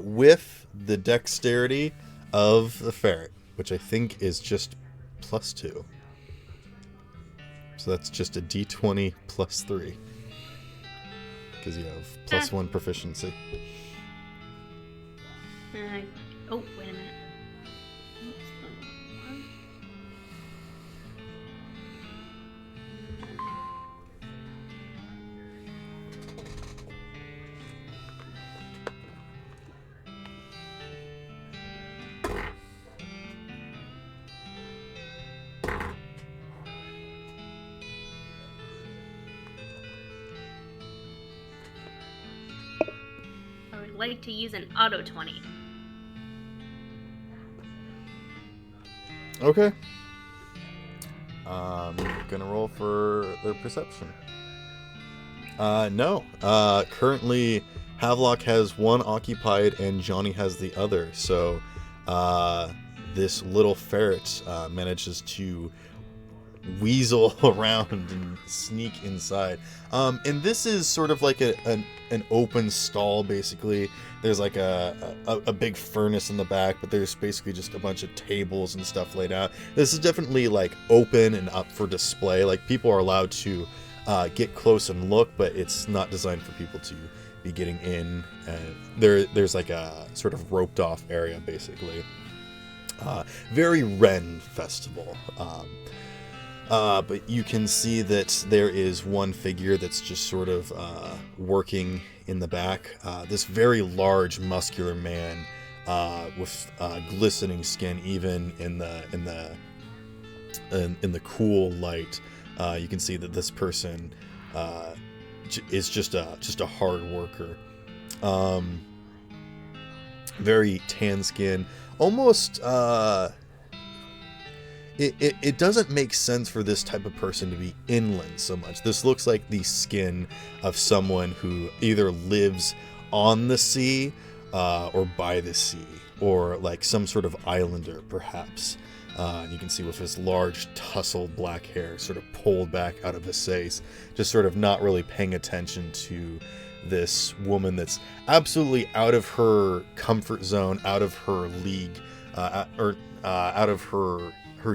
With the dexterity of the ferret, which I think is just +2. So that's just a d20 +3. Because you have +1 proficiency. Oh, wait a minute. I would like to use an auto 20. Okay. Gonna roll for their perception. No. Currently, Havelock has one occupied and Johnny has the other. So, this little ferret manages to weasel around and sneak inside. And this is sort of like an open stall, basically. There's like a big furnace in the back, but there's basically just a bunch of tables and stuff laid out. This is definitely like open and up for display. Like, people are allowed to get close and look, but it's not designed for people to be getting in. There's like a sort of roped off area, basically. Very Ren festival. But you can see that there is one figure that's just sort of working in the back. This very large, muscular man with glistening skin, even in the cool light. You can see that this person is just a hard worker. Very tan skin, almost. It doesn't make sense for this type of person to be inland so much. This looks like the skin of someone who either lives on the sea or by the sea, or like some sort of islander, perhaps. And you can see with his large tousled black hair sort of pulled back out of his face, just sort of not really paying attention to this woman that's absolutely out of her comfort zone, out of her league, or out of her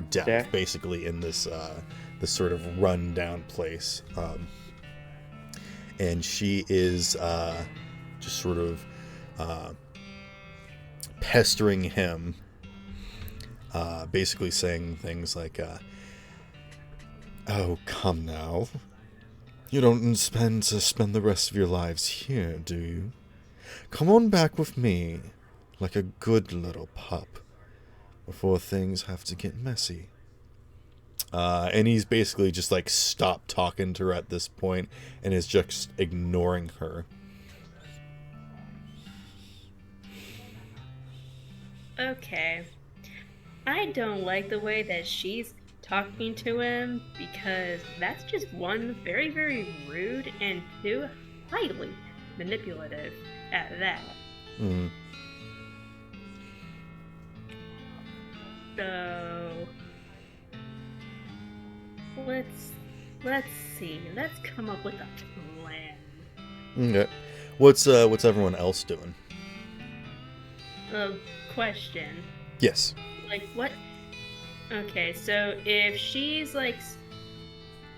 depth, basically, in this this sort of run-down place. And she is just sort of pestering him, basically saying things like, "Oh, come now. You don't intend to spend the rest of your lives here, do you? Come on back with me, like a good little pup, before things have to get messy." And he's basically just like stopped talking to her at this point and is just ignoring her. Okay. I don't like the way that she's talking to him, because that's just one, very, very rude, and two, highly manipulative at that. Mm. So let's see. Let's come up with a plan. Okay. What's everyone else doing? Question. Yes. Like, what? Okay, so if she's like,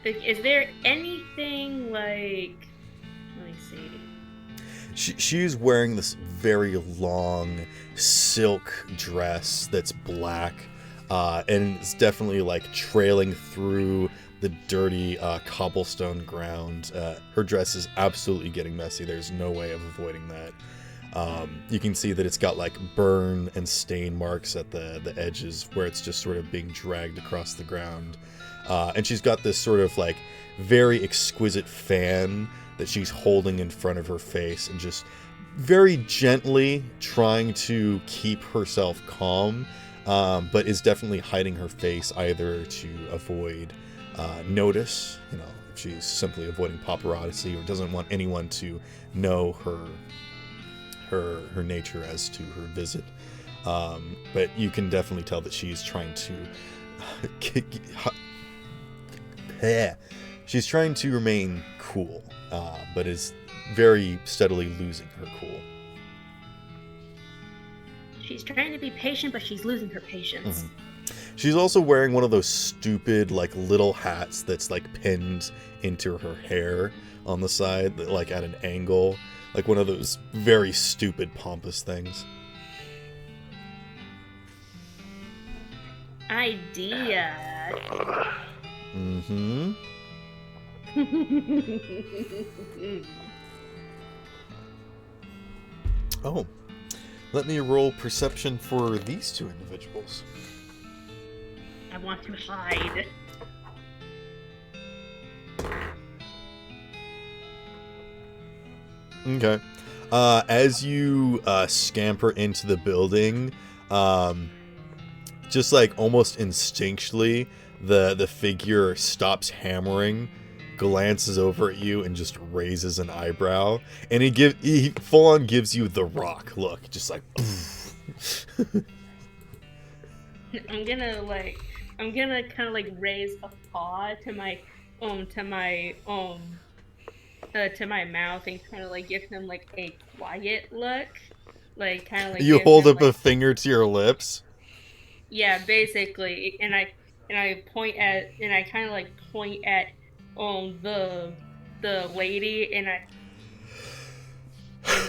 is there anything like? Let me see. She's wearing this very long silk dress that's black, and it's definitely like trailing through the dirty cobblestone ground. Her dress is absolutely getting messy. There's no way of avoiding that. You can see that it's got like burn and stain marks at the edges where it's just sort of being dragged across the ground. And she's got this sort of like very exquisite fan that she's holding in front of her face and just very gently trying to keep herself calm, but is definitely hiding her face, either to avoid notice, you know, if she's simply avoiding paparazzi, or doesn't want anyone to know her nature as to her visit. But you can definitely tell that she's trying to remain cool, but is very steadily losing her cool. She's trying to be patient, but she's losing her patience. Mm-hmm. She's also wearing one of those stupid like little hats that's like pinned into her hair on the side, like at an angle, like one of those very stupid pompous things. Idea. Mm-hmm. Oh, let me roll perception for these two individuals. I want to hide. Okay. As you scamper into the building, just like almost instinctually, the figure stops hammering, glances over at you, and just raises an eyebrow, and he full on gives you the Rock look, just like. I'm gonna kind of like raise a paw to my to my mouth and kind of like give him like a quiet look, like kind of like You give hold him, up a like, finger to your lips. yeah, basically, and I point at and I kind of like point at the lady and I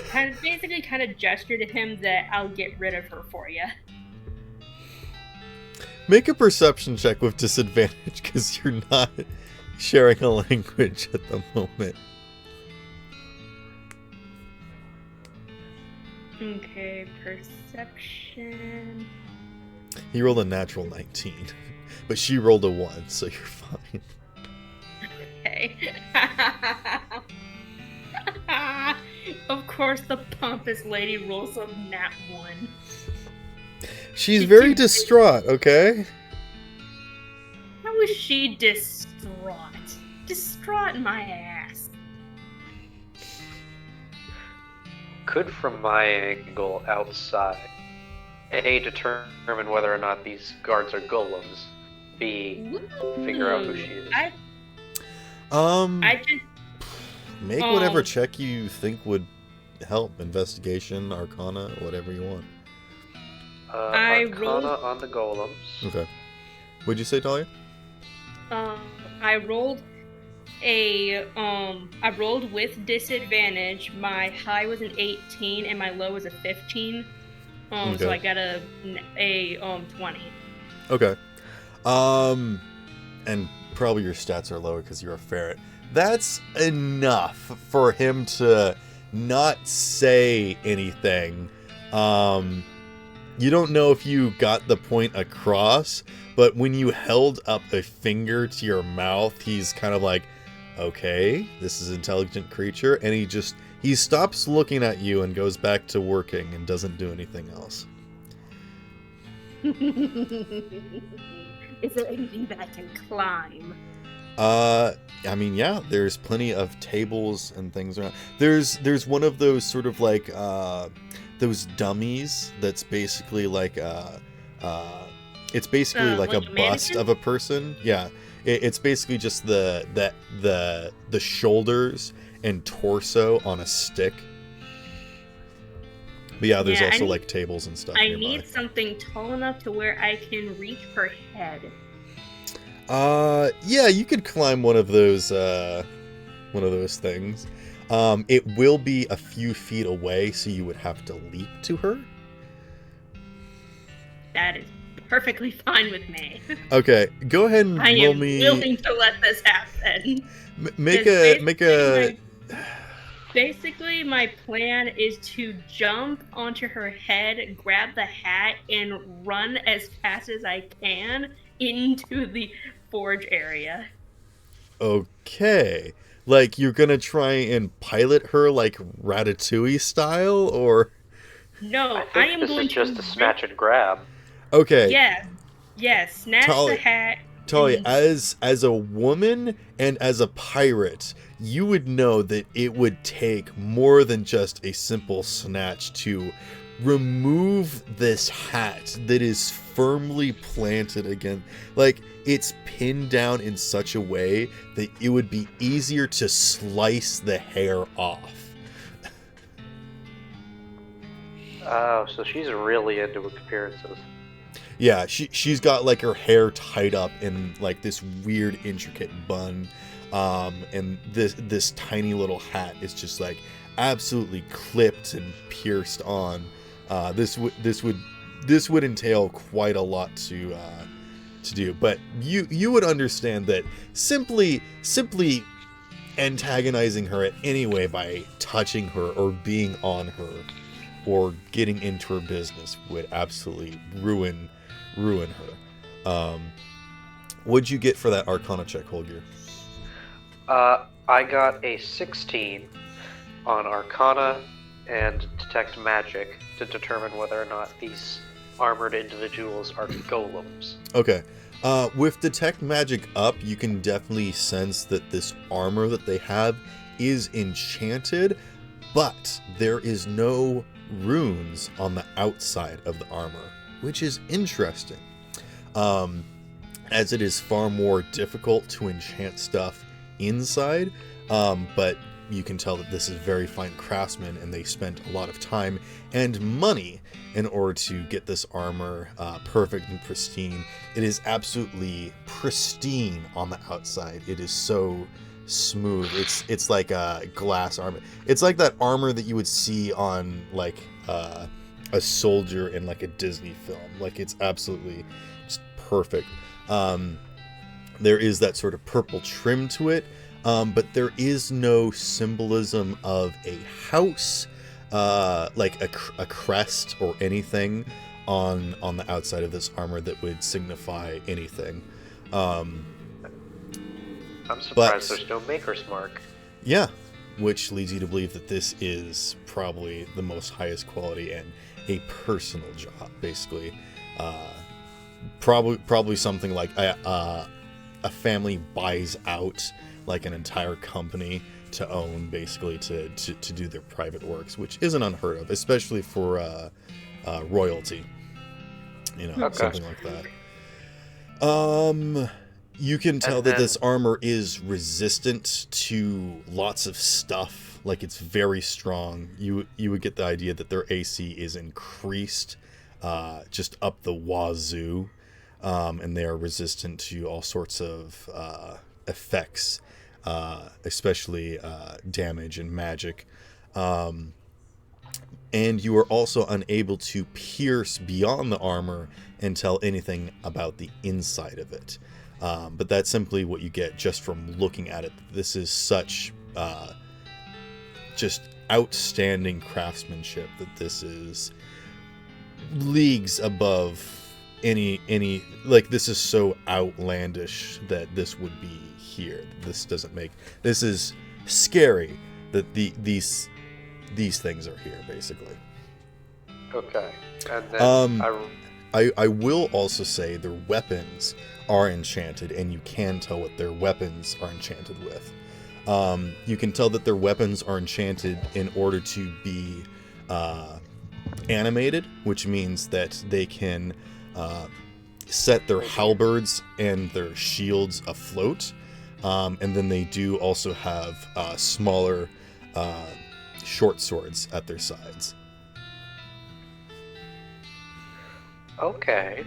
kind of basically kind of gesture to him that I'll get rid of her for you. Make a perception check with disadvantage because you're not sharing a language at the moment. Okay, perception. He rolled a natural 19, but she rolled a 1, so you're fine. Okay. Of course, the pompous lady rolls a nat 1. She's very distraught, okay? How is she distraught? Distraught my ass. Could, from my angle outside, A, determine whether or not these guards are golems, B, figure out who she is. I just Make whatever check you think would help. Investigation, Arcana, whatever you want. Arcana on the golems. Okay. What'd you say, Talia? I rolled I rolled with disadvantage. My high was an 18 and my low was a 15. Okay. So I got a 20. Okay. And probably your stats are lower because you're a ferret. That's enough for him to not say anything. You don't know if you got the point across, but when you held up a finger to your mouth, he's kind of like, okay, this is an intelligent creature, and he stops looking at you and goes back to working and doesn't do anything else. Is there anything that I can climb? I mean, yeah, there's plenty of tables and things around. There's one of those sort of like those dummies that's basically like it's basically like a bust mannequin? of a person. Yeah, it's basically just the shoulders and torso on a stick. But yeah, there's also like tables and stuff. I nearby. need something tall enough to where I can reach her head. Yeah, you could climb one of those things. It will be a few feet away, so you would have to leap to her. That is perfectly fine with me. Okay, go ahead and I roll am me. willing to let this happen. Make a. Basically, my plan is to jump onto her head, grab the hat, and run as fast as I can into the forge area. Okay, like you're gonna try and pilot her like Ratatouille style, or? No, I am think going this is to just a snatch and grab. Okay. Yeah, snatch the hat. Talia, as a woman and as a pirate, you would know that it would take more than just a simple snatch to remove this hat that is firmly planted again. Like, it's pinned down in such a way that it would be easier to slice the hair off. Oh, so she's really into appearances. Yeah, she's got like her hair tied up in like this weird intricate bun, and this tiny little hat is just like absolutely clipped and pierced on. This would entail quite a lot to do, but you would understand that simply antagonizing her in any way by touching her or being on her or getting into her business would absolutely ruin her. What'd you get for that Arcana check, Holger? I got a 16 on Arcana and Detect Magic to determine whether or not these armored individuals are golems. Okay. With Detect Magic up, you can definitely sense that this armor that they have is enchanted, but there is no runes on the outside of the armor, which is interesting. as it is far more difficult to enchant stuff inside, but you can tell that this is very fine craftsmen, and they spent a lot of time and money in order to get this armor perfect and pristine. It is absolutely pristine on the outside. It is so smooth. It's like a glass armor. It's like that armor that you would see on like a soldier in like a Disney film. Like, it's absolutely just perfect. There is that sort of purple trim to it, but there is no symbolism of a house, like a crest or anything on the outside of this armor that would signify anything. I'm surprised there's no maker's mark. Yeah, which leads you to believe that this is probably the most highest quality and a personal job, basically. Probably something like a family buys out like an entire company to own, basically, to do their private works, which isn't unheard of, especially for royalty. You know, Okay. something like that. You can tell that this armor is resistant to lots of stuff. Like, it's very strong. You would get the idea that their AC is increased just up the wazoo, and they are resistant to all sorts of effects, especially damage and magic. And you are also unable to pierce beyond the armor and tell anything about the inside of it. But that's simply what you get just from looking at it. This is such just outstanding craftsmanship that this is leagues above any like, this is so outlandish that this would be here. This is scary that these things are here, basically. Okay. And then I will also say their weapons are enchanted, and you can tell what their weapons are enchanted with. You can tell that their weapons are enchanted in order to be animated, which means that they can set their halberds and their shields afloat. And then they do also have smaller short swords at their sides. okay.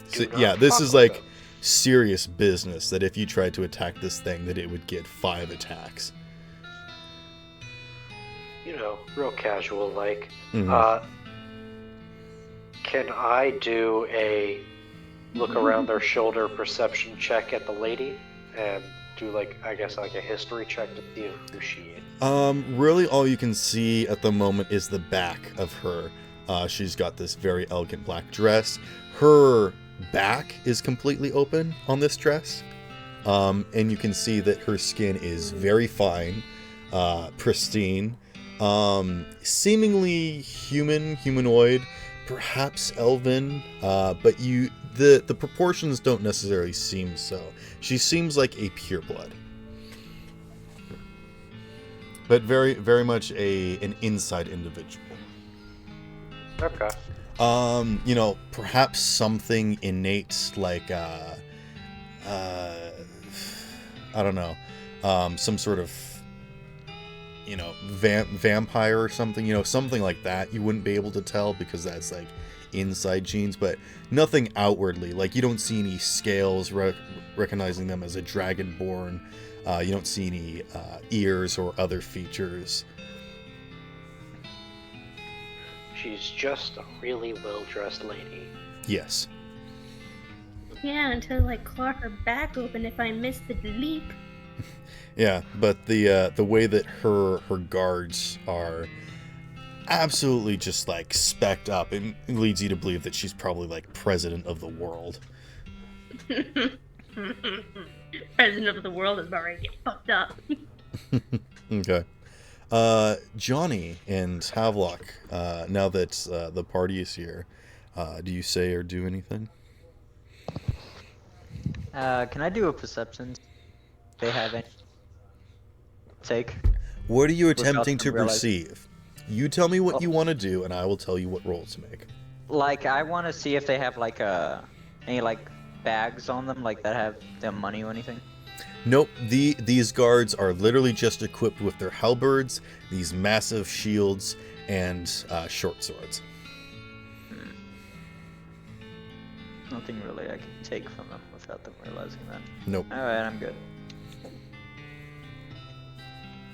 So, Do not yeah, this fuck is with like them. serious business, that if you tried to attack this thing, that it would get 5 attacks. You know, real casual like. Mhm. Can I do a look around their shoulder perception check at the lady and do like, I guess, like a history check to see who she is? Really all you can see at the moment is the back of her. She's got this very elegant black dress. Her back is completely open on this dress. And you can see that her skin is very fine, pristine, seemingly humanoid, perhaps elven, but the proportions don't necessarily seem so. She seems like a pureblood, but very, very much an inside individual. Okay. You know, perhaps something innate, like I don't know, some sort of, you know, vampire or something, you know, something like that. You wouldn't be able to tell because that's like inside genes, but nothing outwardly. Like, you don't see any scales recognizing them as a dragonborn. You don't see any ears or other features. She's just a really well-dressed lady. Yes. Yeah, until I claw her back open if I miss the leap. Yeah, but the way that her guards are absolutely just like specced up, it leads you to believe that she's probably like president of the world. President of the world is about ready to get fucked up. Okay. Johnny and Havelock, now that the party is here, do you say or do anything? Can I do a perception? They have any take? What are you Without attempting to them realizing. perceive? You tell me what you want to do, and I will tell you what rolls to make. Like, I want to see if they have like any like bags on them like that have their money or anything? Nope, these guards are literally just equipped with their halberds, these massive shields, and short swords. Nothing really I can take from them without them realizing that. Nope. Alright, I'm good.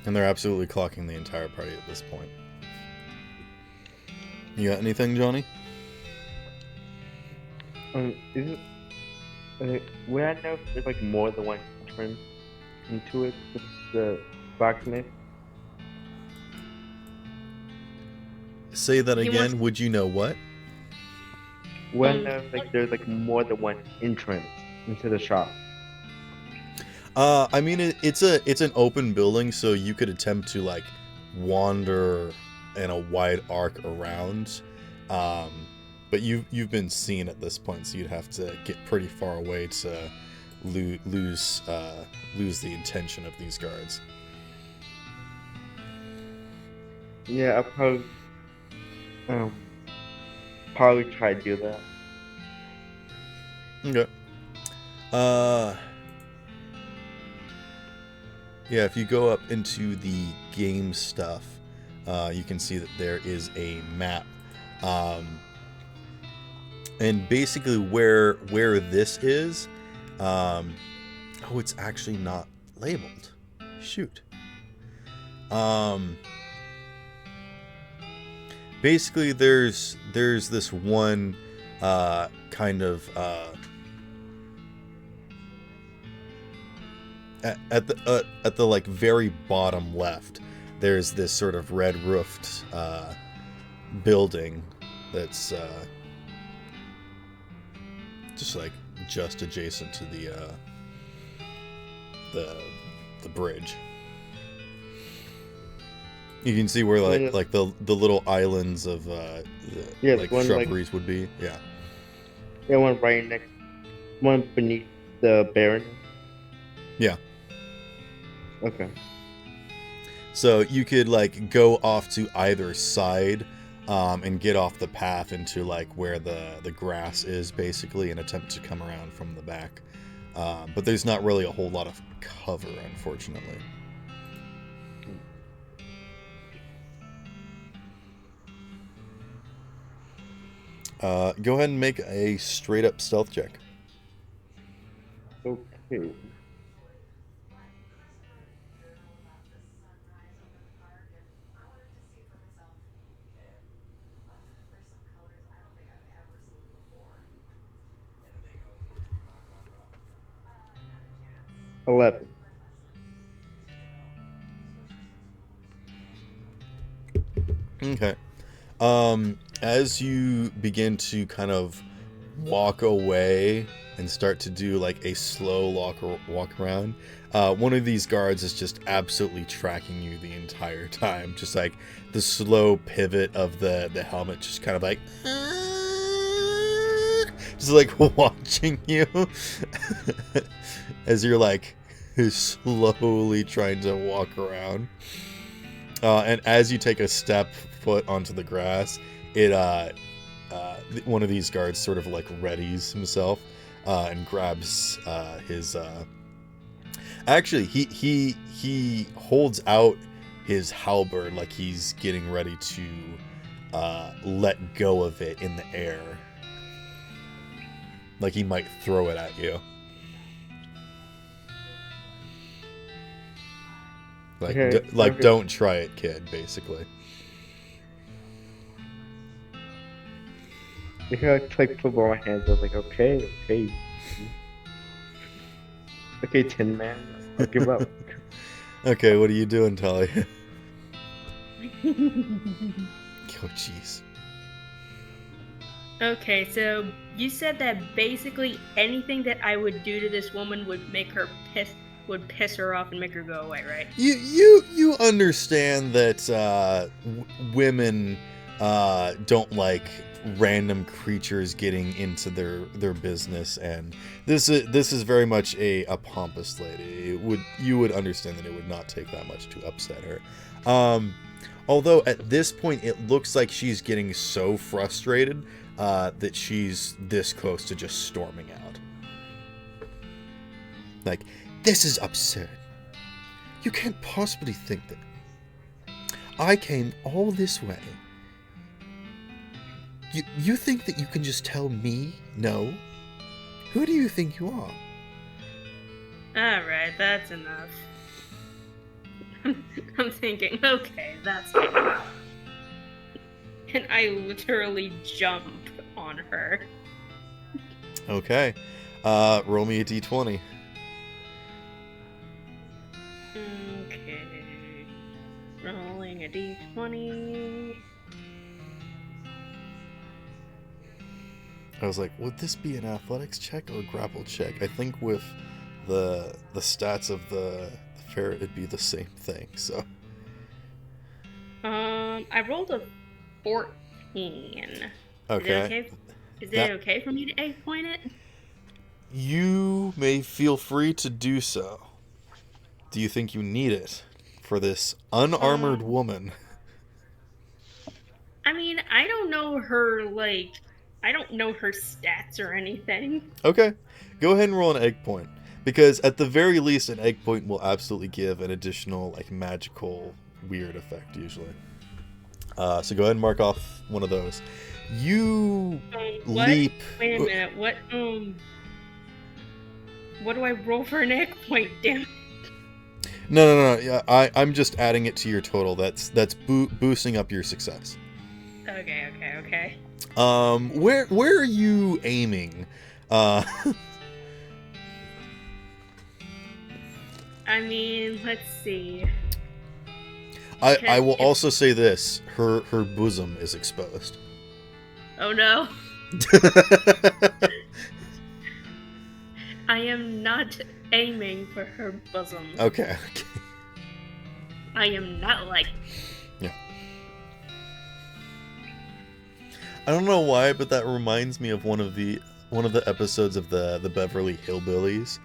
And they're absolutely clocking the entire party at this point. You got anything, Johnny? Is it? Would I know if there's like more than one entrance into it with the blacksmith? Say that He again. wants- Would you know what? Would I know if like there's like more than one entrance into the shop? I mean, it's an open building, so you could attempt to like wander in a wide arc around. But you've been seen at this point, so you'd have to get pretty far away to lose the intention of these guards. Yeah, I'll probably try to do that. Okay. Yeah, if you go up into the game stuff, you can see that there is a map. And basically where this is, oh, it's actually not labeled. Shoot. Basically there's this one kind of at the like very bottom left, there's this sort of red roofed building that's just adjacent to the bridge. You can see where like the little islands of like one, shrubberies would be. Yeah. Yeah, one right next, one beneath the Baron. Yeah. Okay. So you could like go off to either side and get off the path into like where the grass is basically and attempt to come around from the back. But there's not really a whole lot of cover, unfortunately. Go ahead and make a straight up stealth check. Okay. $11. Okay. As you begin to kind of walk away and start to do like a slow walk around, one of these guards is just absolutely tracking you the entire time. Just like the slow pivot of the helmet, just kind of like just like watching you as you're like slowly trying to walk around. And as you take a step foot onto the grass, one of these guards sort of like readies himself and grabs his. Actually, he holds out his halberd like he's getting ready to let go of it in the air, like he might throw it at you. Like, Okay, don't try it, kid, basically. I like football in my hands. I was like, okay. Okay, Tin Man. I'll give up. Okay, what are you doing, Talia? Oh, jeez. Okay, so you said that basically anything that I would do to this woman would make her piss her off and make her go away, right? You understand that women don't like random creatures getting into their business, and this is very much a pompous lady. You would understand that it would not take that much to upset her. Although at this point it looks like she's getting so frustrated that she's this close to just storming out. Like, this is absurd. You can't possibly think that I came all this way. You think that you can just tell me no? Who do you think you are? Alright, that's enough. I'm thinking, okay, that's enough. And I literally jump on her. Okay. Roll me a d20. Okay. Rolling a d20. I was like, would this be an athletics check or a grapple check? I think with the stats of the ferret, it'd be the same thing, so. I rolled a 14. Okay. Is it okay for me to egg point it? You may feel free to do so. Do you think you need it for this unarmored woman? I mean, I don't know her, I don't know her stats or anything. Okay. Go ahead and roll an egg point. Because at the very least, an egg point will absolutely give an additional, magical, weird effect, usually. So go ahead and mark off one of those. You What? leap... Wait a minute, what do I roll for an egg point, damn it? No. Yeah, I'm just adding it to your total. That's boosting up your success. Okay. Where are you aiming? I mean, let's see. I will also say this: her bosom is exposed. Oh no. I am not aiming for her bosom. Okay. I am not like. Yeah. I don't know why, but that reminds me of one of the episodes of the Beverly Hillbillies,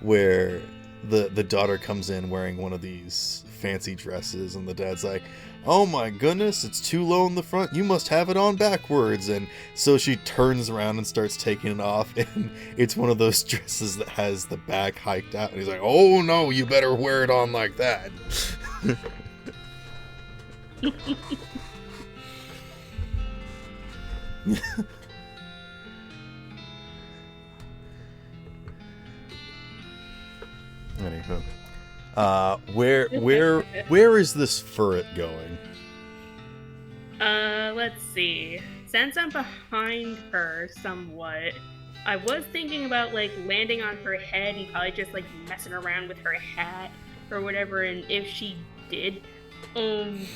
where the daughter comes in wearing one of these fancy dresses, and the dad's like, "Oh my goodness, it's too low in the front. You must have it on backwards." And so she turns around and starts taking it off, and it's one of those dresses that has the back hiked out. And he's like, "Oh no, you better wear it on like that." Anywho, where is this ferret going? Let's see. Since I'm behind her somewhat, I was thinking about landing on her head and probably just messing around with her hat or whatever. And if she did, try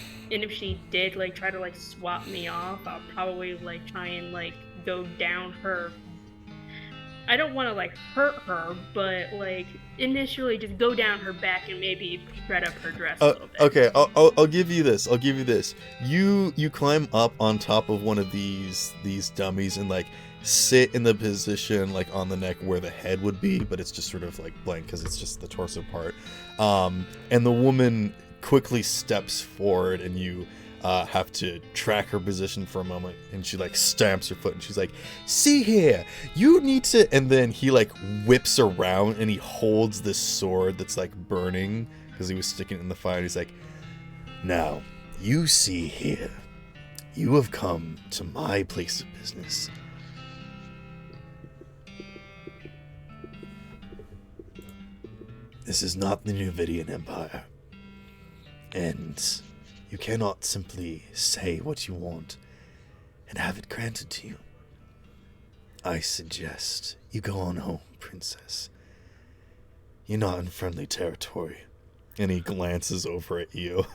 to swap me off, I'll probably try and go down her. I don't want to hurt her, but initially just go down her back and maybe shred up her dress a little bit. Okay, I'll give you this. You climb up on top of one of these dummies and sit in the position on the neck where the head would be, but it's just sort of blank because it's just the torso part. And the woman quickly steps forward, and you have to track her position for a moment, and she stamps her foot, and she's like, "See here, you need to," and then he whips around, and he holds this sword that's burning because he was sticking it in the fire, and he's like, "Now, you see here, you have come to my place of business. This is not the Nuvidian Empire, and you cannot simply say what you want and have it granted to you. I suggest you go on home, princess. You're not in friendly territory." And he glances over at you.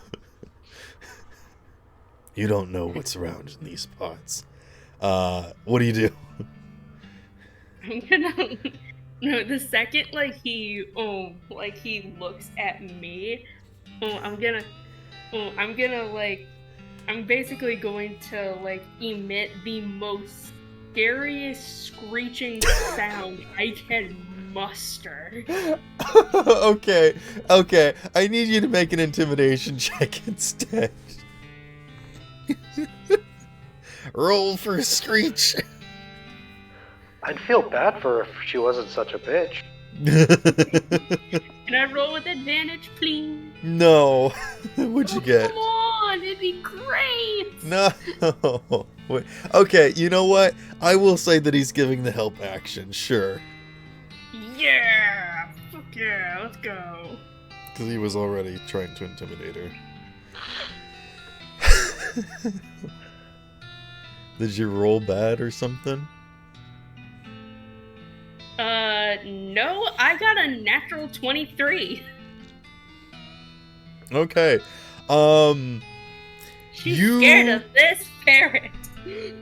"You don't know what's around in these parts. What do you do?" I'm gonna. No, the second he looks at me, I'm basically going to emit the most scariest screeching sound I can muster. Okay. I need you to make an intimidation check instead. Roll for a screech. I'd feel bad for her if she wasn't such a bitch. Can I roll with advantage, please? No. What'd you Oh, get? Come on, it'd be great. No. Wait. Okay, you know what? I will say that he's giving the help action, sure. Yeah, fuck yeah, let's go. Because he was already trying to intimidate her. Did you roll bad or something? No, I got a natural 23. Okay. She's You- scared of this parrot.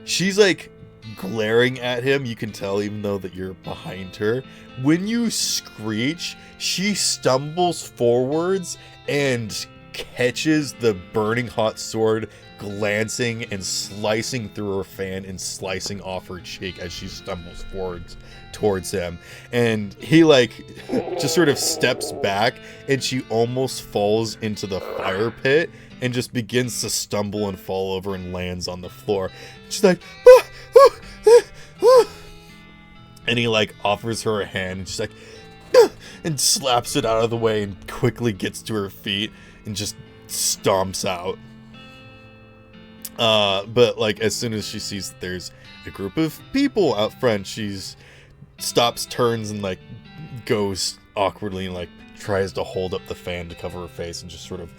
She's like glaring at him. You can tell even though that you're behind her. When you screech, she stumbles forwards and catches the burning hot sword glancing and slicing through her fan and slicing off her cheek as she stumbles forwards towards him. And he like just sort of steps back and she almost falls into the fire pit and just begins to stumble and fall over and lands on the floor. She's like, "Ah, ah, ah, ah." And he like offers her a hand and she's like, "Ah," and slaps it out of the way and quickly gets to her feet and just stomps out. But like as soon as she sees that there's a group of people out front, she's stops, turns, and like goes awkwardly and like tries to hold up the fan to cover her face and just sort of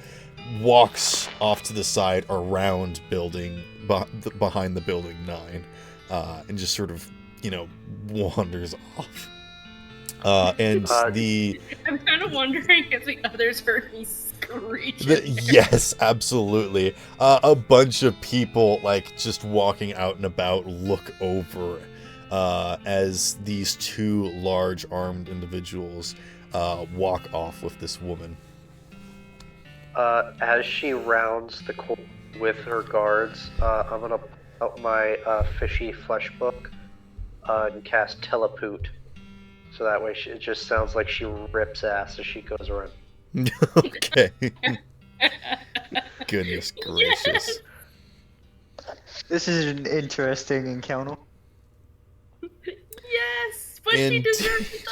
walks off to the side around building behind the building 9, and just sort of, you know, wanders off. And the I'm kind of wondering if the others heard me screech. yes, absolutely. A bunch of people like just walking out and about look over as these 2 large armed individuals walk off with this woman. As she rounds the corner with her guards, I'm gonna pull out my fishy flesh book and cast Telepoot. So that way it just sounds like she rips ass as she goes around. Okay. Goodness gracious. This is an interesting encounter. Yes, but she And- deserves it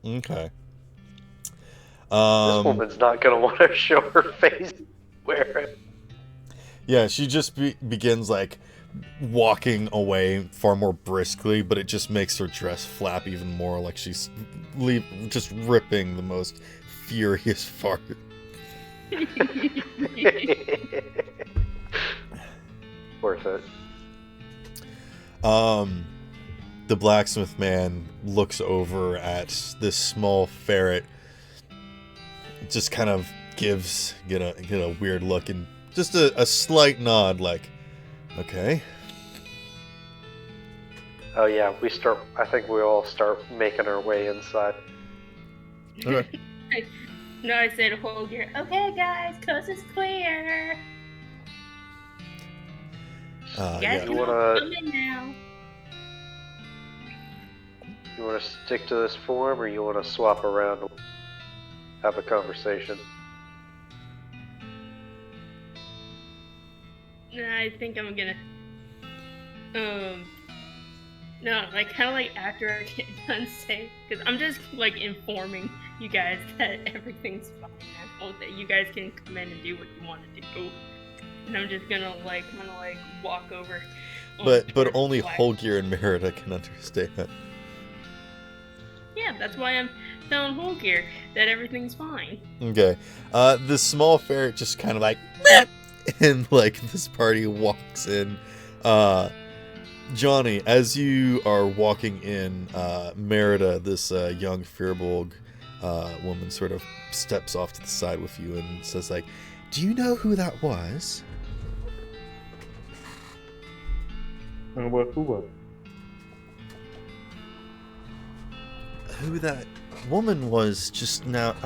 though. Okay. This woman's not gonna want to show her face where it. Yeah, she just begins like walking away far more briskly, but it just makes her dress flap even more, like she's just ripping the most furious fart. Worth it. The blacksmith man looks over at this small ferret, just kind of get a weird look and just a slight nod, like, okay. Oh yeah, I think we all start making our way inside. Okay. No, I said hold your. Okay, guys, coast is clear. You guys Yeah. can You all wanna- come in now. You want to stick to this form, or you want to swap around and have a conversation? I think I'm gonna. No, like kind of like after I get done saying, because I'm just like informing you guys that everything's fine now, that you guys can come in and do what you want to do, and I'm just gonna like kind of like walk over. But towards only Black. Holgir and Merida can understand. Yeah, that's why I'm telling Holgir that everything's fine. Okay. The small ferret just kind of like, and like this party walks in. Johnny, as you are walking in, Merida, this young Firbolg woman, sort of steps off to the side with you and says, like, "Do you know who that was?" What? Who was? Who that woman was just now.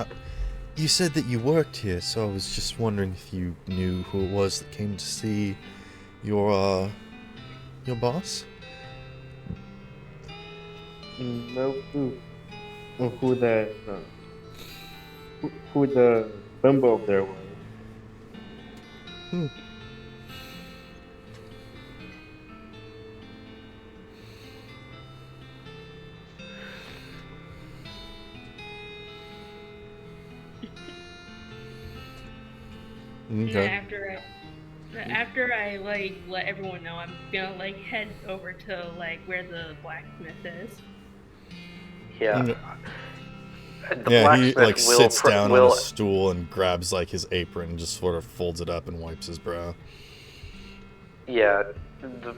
You said that you worked here, so I was just wondering if you knew who it was that came to see your boss? No clue. Who that? Who the bumble up there was? And then Okay. after I like let everyone know, I'm gonna like head over to like where the blacksmith is. Yeah. Okay. And the Yeah, he blacksmith like sits down on a will stool and grabs like his apron and just sort of folds it up and wipes his brow. Yeah, the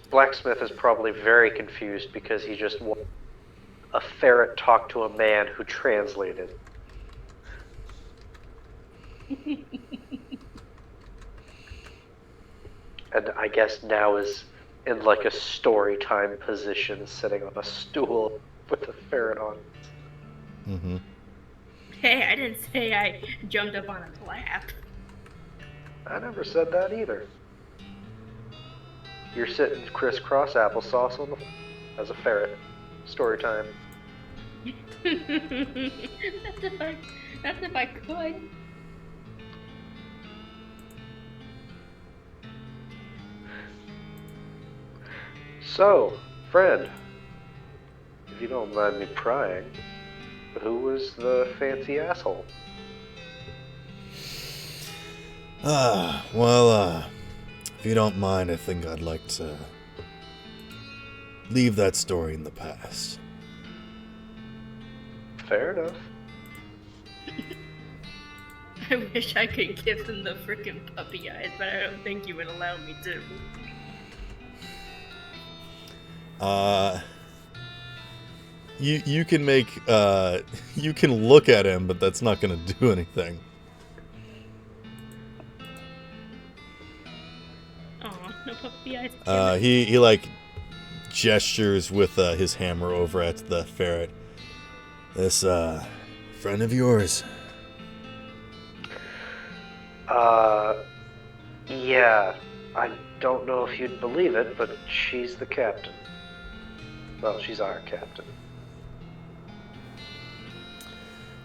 blacksmith is probably very confused because he just a ferret talk to a man who translated. And I guess now is in like a story time position, sitting on a stool with a ferret on. Mm-hmm. Hey, I didn't say I jumped up on his lap. I never said that either. You're sitting crisscross applesauce on the as a ferret. Story time. That's if I could. So, friend, if you don't mind me prying, who was the fancy asshole? If you don't mind, I think I'd like to leave that story in the past. Fair enough. I wish I could give him the freaking puppy eyes, but I don't think you would allow me to. You can make you can look at him, but that's not gonna do anything. Aw, no puppy eyes. He like gestures with his hammer over at the ferret. This friend of yours. Yeah, I don't know if you'd believe it, but she's the captain. Well, she's our captain.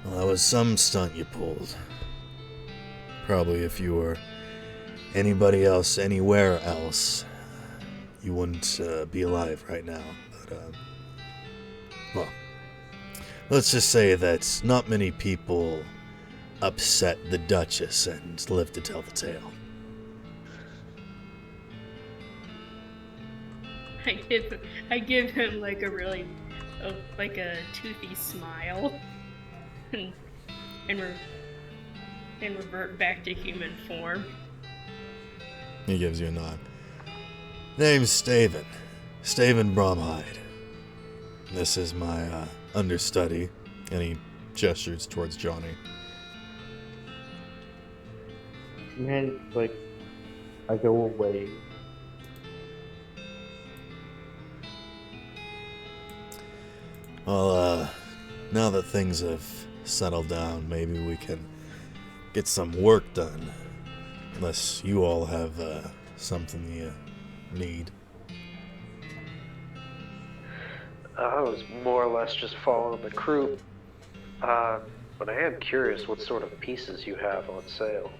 Well, that was some stunt you pulled. Probably if you were anybody else, anywhere else, you wouldn't be alive right now. But, well, let's just say that not many people upset the Duchess and live to tell the tale. I give him like a really, like a toothy smile, and revert back to human form. He gives you a nod. Name's Staven. Staven Bromhide. This is my understudy, and he gestures towards Johnny. Man, like, I go away. Well, now that things have settled down, maybe we can get some work done. Unless you all have something you need. I was more or less just following the crew. But I am curious what sort of pieces you have on sale.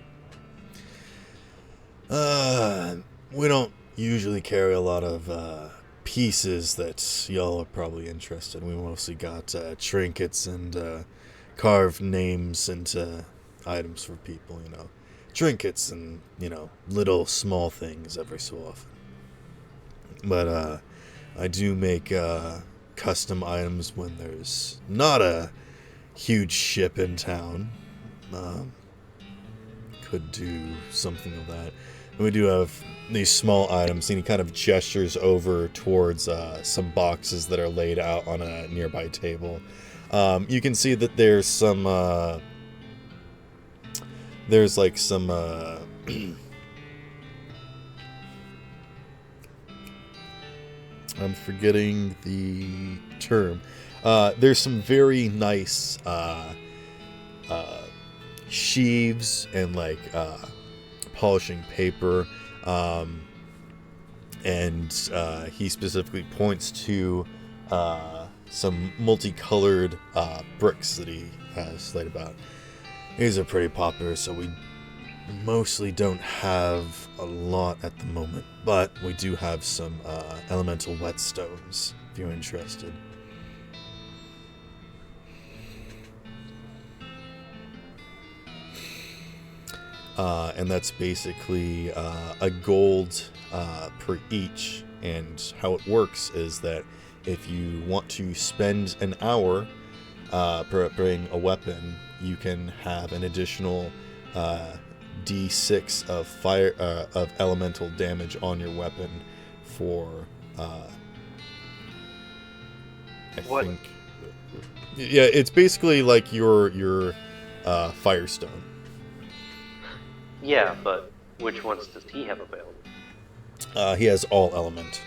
We don't usually carry a lot of pieces that y'all are probably interested in. We mostly got trinkets and carved names into items for people, you know. Trinkets and, you know, little small things every so often. But I do make custom items when there's not a huge ship in town. Could do something of that. And we do have these small items, and he kind of gestures over towards some boxes that are laid out on a nearby table. You can see that there's some there's like some I'm forgetting the term. There's some very nice sheaves and like polishing paper, and he specifically points to some multicolored bricks that he has laid about. These are pretty popular, so we mostly don't have a lot at the moment, but we do have some elemental whetstones if you're interested. and that's basically a gold per each. And how it works is that if you want to spend an hour preparing a weapon, you can have an additional D6 of fire of elemental damage on your weapon for What? think yeah, it's basically like your Firestone. Yeah, but which ones does he have available? He has all elements.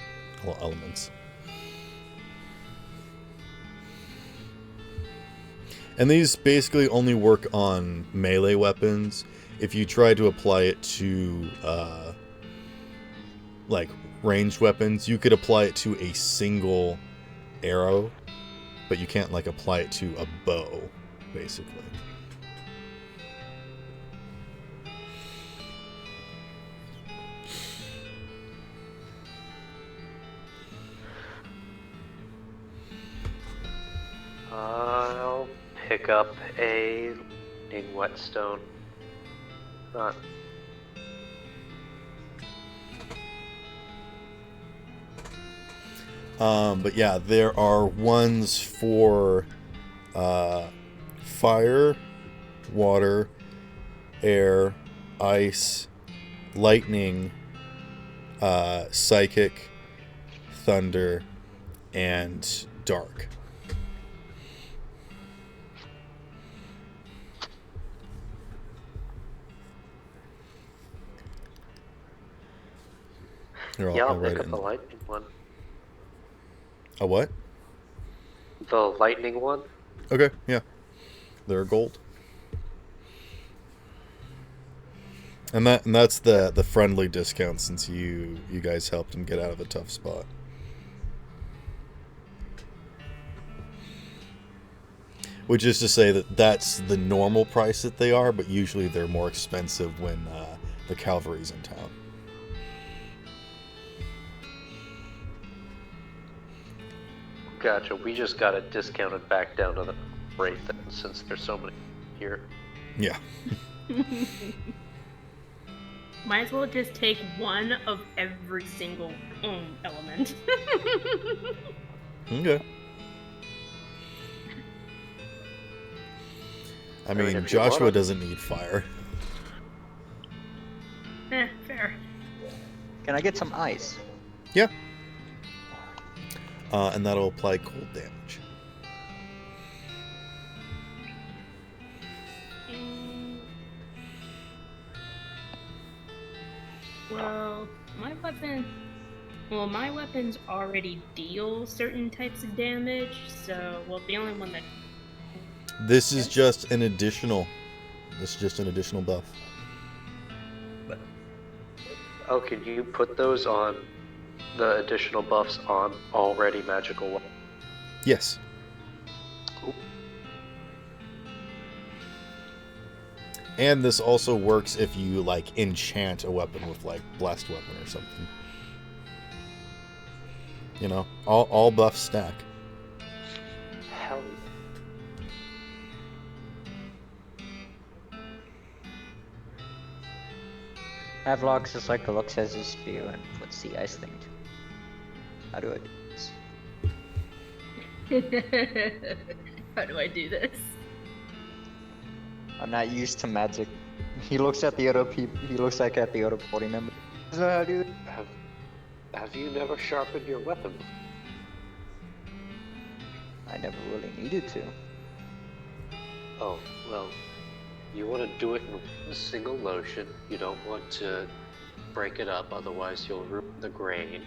And these basically only work on melee weapons. If you try to apply it to like ranged weapons, you could apply it to a single arrow, but you can't like apply it to a bow, basically. I'll pick up a lightning whetstone. Not. But yeah, there are ones for fire, water, air, ice, lightning, psychic, thunder, and dark. Here, Yeah, I'll write pick it up in. the lightning one. A what? The lightning one? Okay, yeah. They're gold. And that's the friendly discount since you guys helped him get out of a tough spot. Which is to say that that's the normal price that they are, but usually they're more expensive when the cavalry's in town. Gotcha. We just got it discounted back down to the rate then, since there's so many here. Yeah. Might as well just take one of every single element. Okay. I mean, mean, if you Joshua wanna- doesn't need fire. Fair. Can I get some ice? Yeah. And that'll apply cold damage. Well, my weapons already deal certain types of damage, so, well, the only one that... This is just an additional. This is just an additional buff. Oh, can you put those on the additional buffs on already magical weapons? Yes. Cool. And this also works if you like enchant a weapon with like blast weapon or something. You know, all buffs stack. Hell. Havelock just like looks at his spear and puts the ice thing to. How do I do this? How do I do this? I'm not used to magic. He looks at the other people. He looks like at the other party members. Is that how I do it? Have you never sharpened your weapon? I never really needed to. Oh, well, you want to do it in one single motion. You don't want to break it up, otherwise you'll ruin the grain.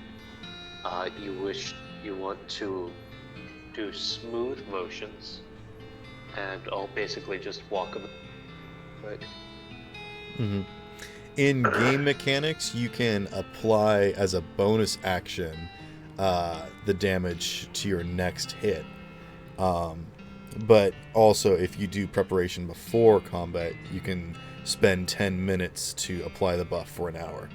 You want to do smooth motions, and I'll basically just walk them. Right. Mm-hmm. In game mechanics, you can apply as a bonus action the damage to your next hit. But also, if you do preparation before combat, you can spend 10 minutes to apply the buff for an hour.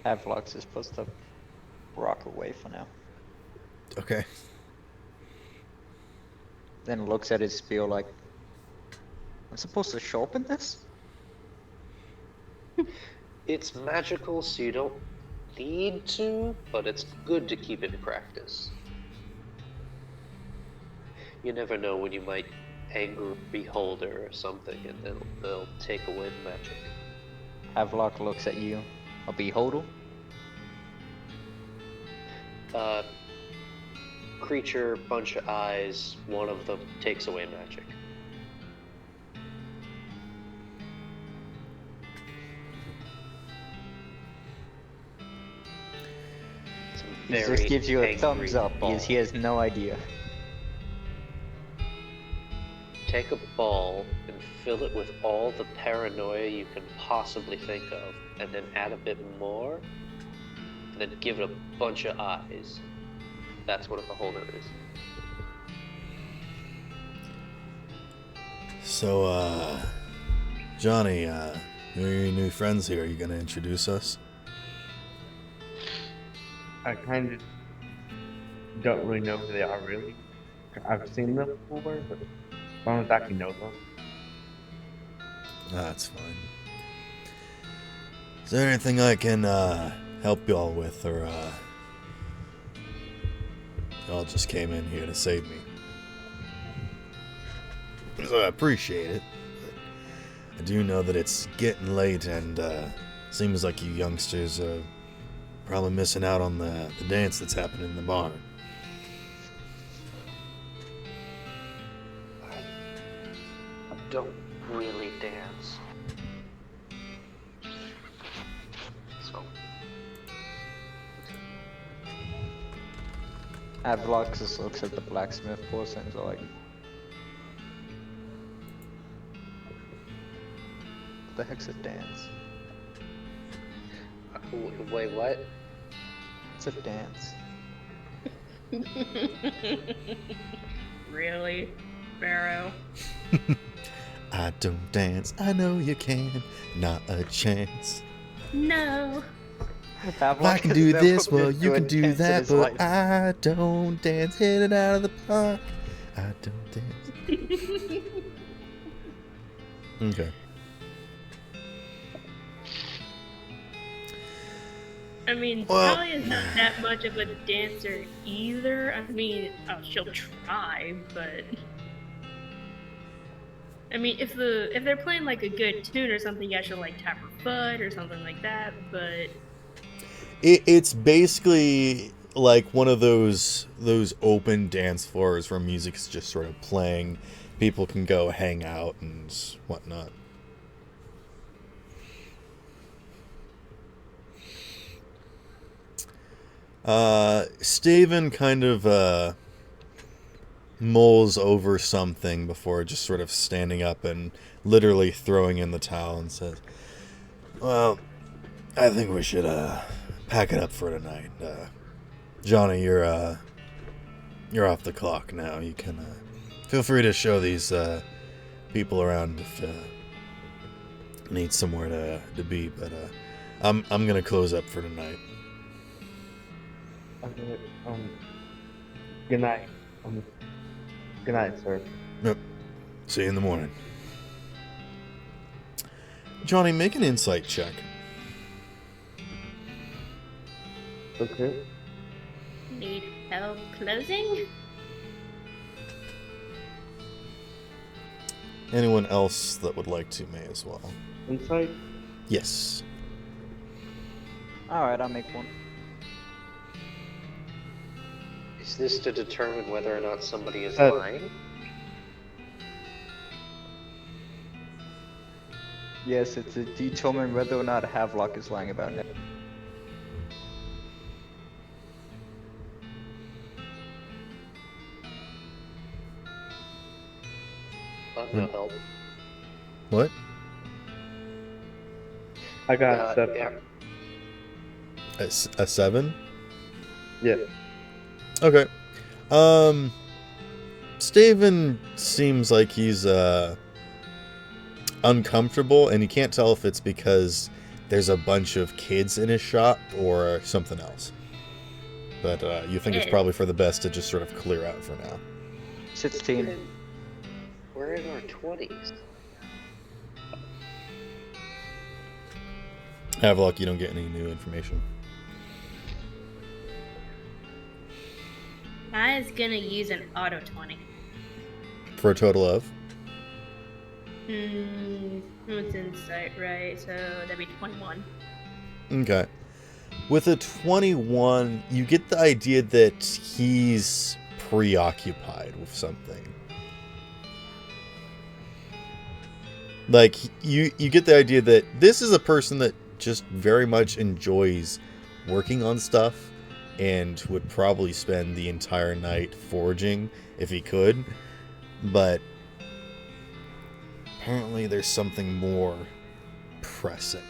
Havelock is supposed to rock away for now. Okay. Then looks at his spear like, I'm supposed to sharpen this? It's magical, so you don't need to, but it's good to keep in practice. You never know when you might anger a beholder or something, and then they'll take away the magic. Havelock looks at you. A beholder? Creature, bunch of eyes, one of them takes away magic. He just gives you a thumbs up because he has no idea. Take a ball and fill it with all the paranoia you can possibly think of, and then add a bit more, and then give it a bunch of eyes. That's what a beholder is. So, Johnny, who are your new friends here? Are you gonna introduce us? I kind of don't really know who they are, really. I've seen them before, but I don't exactly know them. That's fine. Is there anything I can help y'all with, or y'all just came in here to save me? So I appreciate it. I do know that it's getting late, and seems like you youngsters are probably missing out on the dance that's happening in the barn. I don't really dance. So, Havelock just looks at the blacksmith person and is like, what the heck's a dance? wait, what? It's a dance. Really? Barrow? I don't dance, I know you can, not a chance. No. If I can do this, well, you can do that, but I don't dance. Hit it out of the park. I don't dance. Okay. I mean, Well- Talia's not that much of a dancer either. I mean, she'll try, but I mean, if they're playing like a good tune or something, yeah, she'll like tap her foot or something like that. But It's basically like one of those open dance floors where music's just sort of playing. People can go hang out and whatnot. Staven kind of mulls over something before just sort of standing up and literally throwing in the towel and says, "Well, I think we should pack it up for tonight. Johnny, you're off the clock now. You can feel free to show these people around if you need somewhere to be, but I'm gonna close up for tonight." Good night. Good night, sir. Yep. See you in the morning. Johnny, make an insight check. Okay. need help closing? Anyone else that would like to may as well. Insight? Yes. Alright, I'll make one. Is this to determine whether or not somebody is Uh, lying? Yes, it's to determine whether or not Havelock is lying about it. No help. What? I got seven. Yeah. A 7? Yeah. Okay. Staven seems like he's uncomfortable, and you can't tell if it's because there's a bunch of kids in his shop or something else. but you think it's It probably for the best to just sort of clear out for now. 16. We're in our 20s. Havelock, you don't get any new information. I is gonna use an auto 20. For a total of? What's insight, right? So that'd be 21. Okay. With a 21, you get the idea that he's preoccupied with something. Like, you get the idea that this is a person that just very much enjoys working on stuff and would probably spend the entire night forging if he could. But apparently there's something more pressing.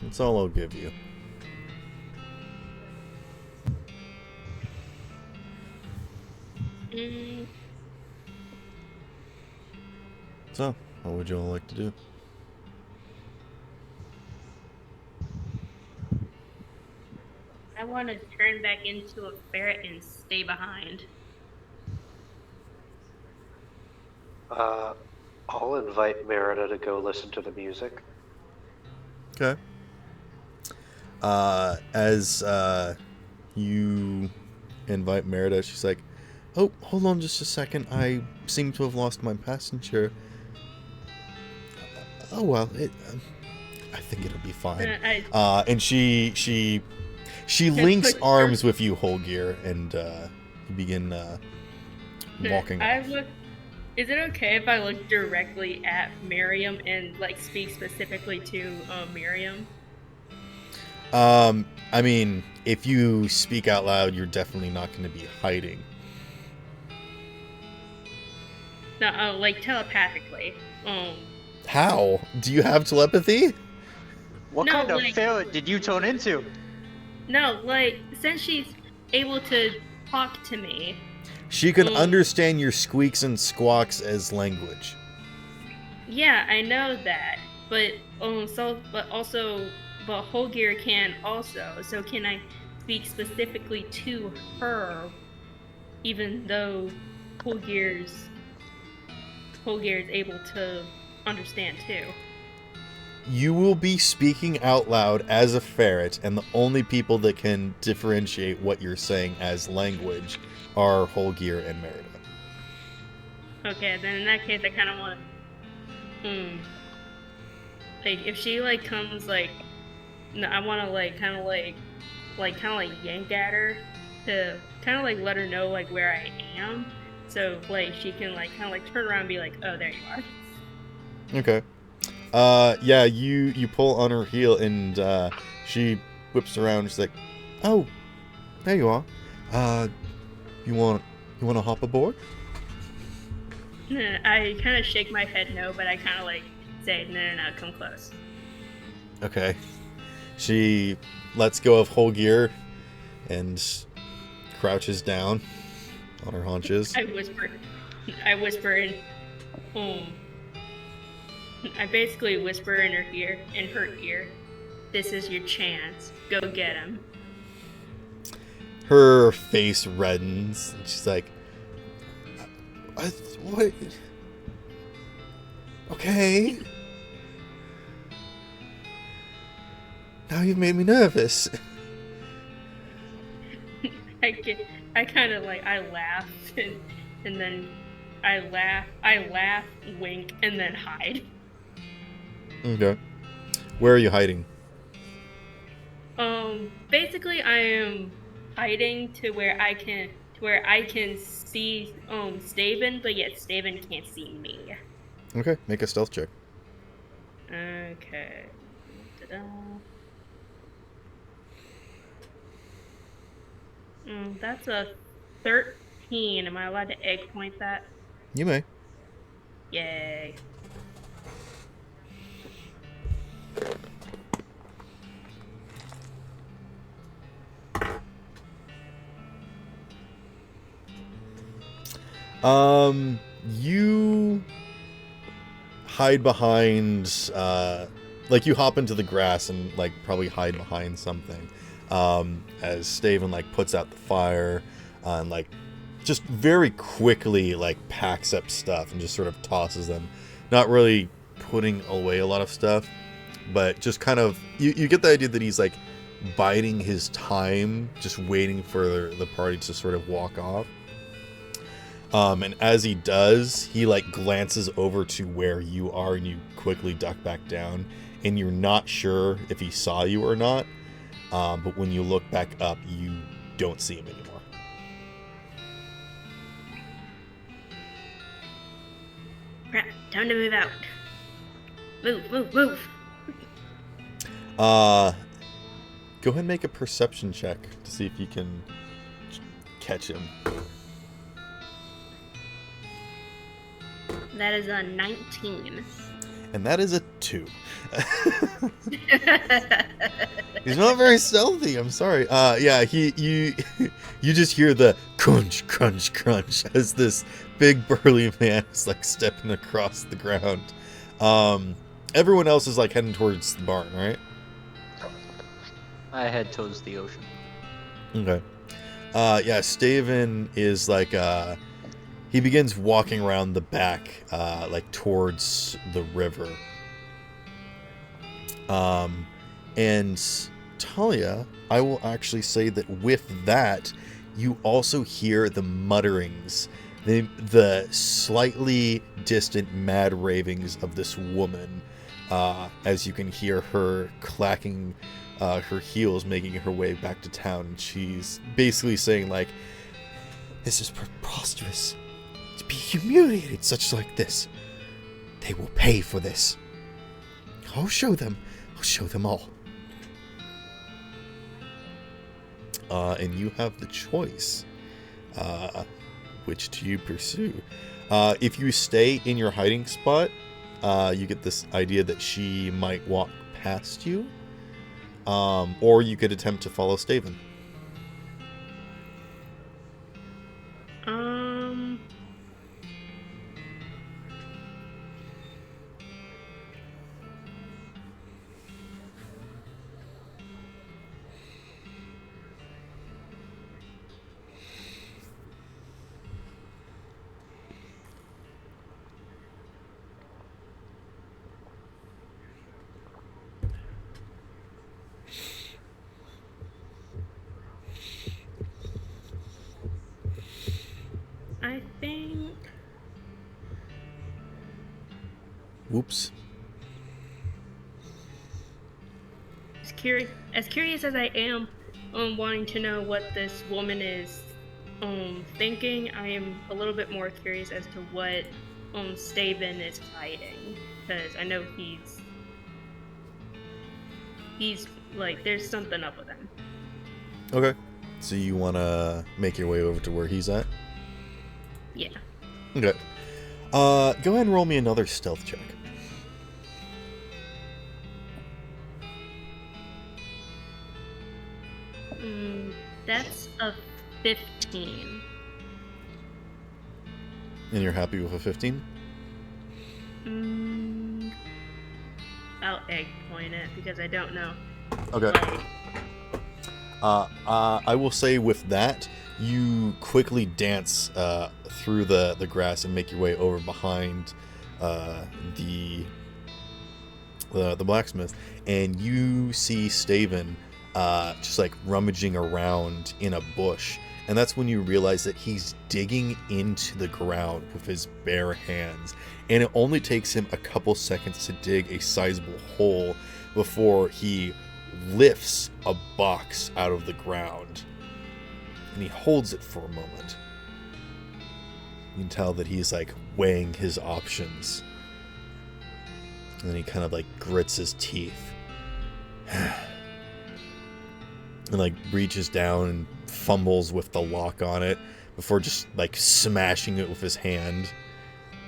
That's all I'll give you. So, what would you all like to do? I want to turn back into a ferret and stay behind. I'll invite Merida to go listen to the music. Okay. As you invite Merida, she's like, "Oh, hold on just a second. I seem to have lost my passenger." Oh well, I think it'll be fine. And she links arms with you, Holgear, and you begin walking. Is it okay if I look directly at Miriam and like speak specifically to Miriam? I mean, if you speak out loud, you're definitely not going to be hiding. No, like telepathically. How? Do you have telepathy? What No, kind of like- ferret did you turn into? No, like since she's able to talk to me. She can understand your squeaks and squawks as language. Yeah, I know that, but Holgear can also. So can I speak specifically to her, even though Holgear is able to understand too? You will be speaking out loud as a ferret, and the only people that can differentiate what you're saying as language are Holgear and Merida. Okay, then in that case, I kind of want to. Like, if she like comes like, no, I want to like kind of like yank at her to kind of like let her know like where I am, so like she can like kind of like turn around and be like, oh, there you are. Okay. Yeah, you pull on her heel, and she whips around. She's like, "Oh, there you are. You want to hop aboard?" I kind of shake my head no, but I kind of like say, no, come close. Okay. She lets go of Holgear and crouches down on her haunches. I whisper in, I basically whisper in her ear, "This is your chance. Go get him." Her face reddens, and she's like, "What? Okay. Now you've made me nervous." I kind of like, I laugh, and then I laugh, wink, and then hide. Okay. Where are you hiding? Basically, I am hiding to where I can see Staven, but yet Staven can't see me. Okay, make a stealth check. Okay. Ta-da. That's a 13. Am I allowed to egg point that? You may. Yay. You hide behind, like you hop into the grass and like probably hide behind something, as Staven like puts out the fire, and like just very quickly like packs up stuff and just sort of tosses them, not really putting away a lot of stuff, but just kind of you get the idea that he's like biding his time, just waiting for the party to sort of walk off. And as he does, he like glances over to where you are, and you quickly duck back down, and you're not sure if he saw you or not, but when you look back up, you don't see him anymore. Crap, time to move out. Move. Go ahead and make a perception check to see if you can catch him. That is a 19. And that is a 2. He's not very stealthy, I'm sorry. Yeah, you just hear the crunch, crunch, crunch as this big burly man is like stepping across the ground. Everyone else is like heading towards the barn, right? I head towards the ocean. Okay. Yeah, Staven is like, he begins walking around the back, like towards the river. And Talia, I will actually say that with that, you also hear the mutterings, the slightly distant mad ravings of this woman, as you can hear her clacking her heels, making her way back to town. And she's basically saying like, "This is preposterous. To be humiliated such like this. They will pay for this. I'll show them. I'll show them all." And you have the choice. Which do you pursue? If you stay in your hiding spot, you get this idea that she might walk past you. Or you could attempt to follow Staven. I think... Whoops. As curious as I am wanting to know what this woman is thinking, I am a little bit more curious as to what Staven is fighting, because I know he's like, there's something up with him. Okay. So you want to make your way over to where he's at? Yeah. Okay. Go ahead and roll me another stealth check. That's a 15. And you're happy with a 15? I'll egg point it because I don't know. Okay. I will say with that, you quickly dance through the grass and make your way over behind the blacksmith, and you see Staven just like rummaging around in a bush, and that's when you realize that he's digging into the ground with his bare hands, and it only takes him a couple seconds to dig a sizable hole before he lifts a box out of the ground, and he holds it for a moment. You can tell that he's like weighing his options, and then he kind of like grits his teeth and like reaches down and fumbles with the lock on it before just like smashing it with his hand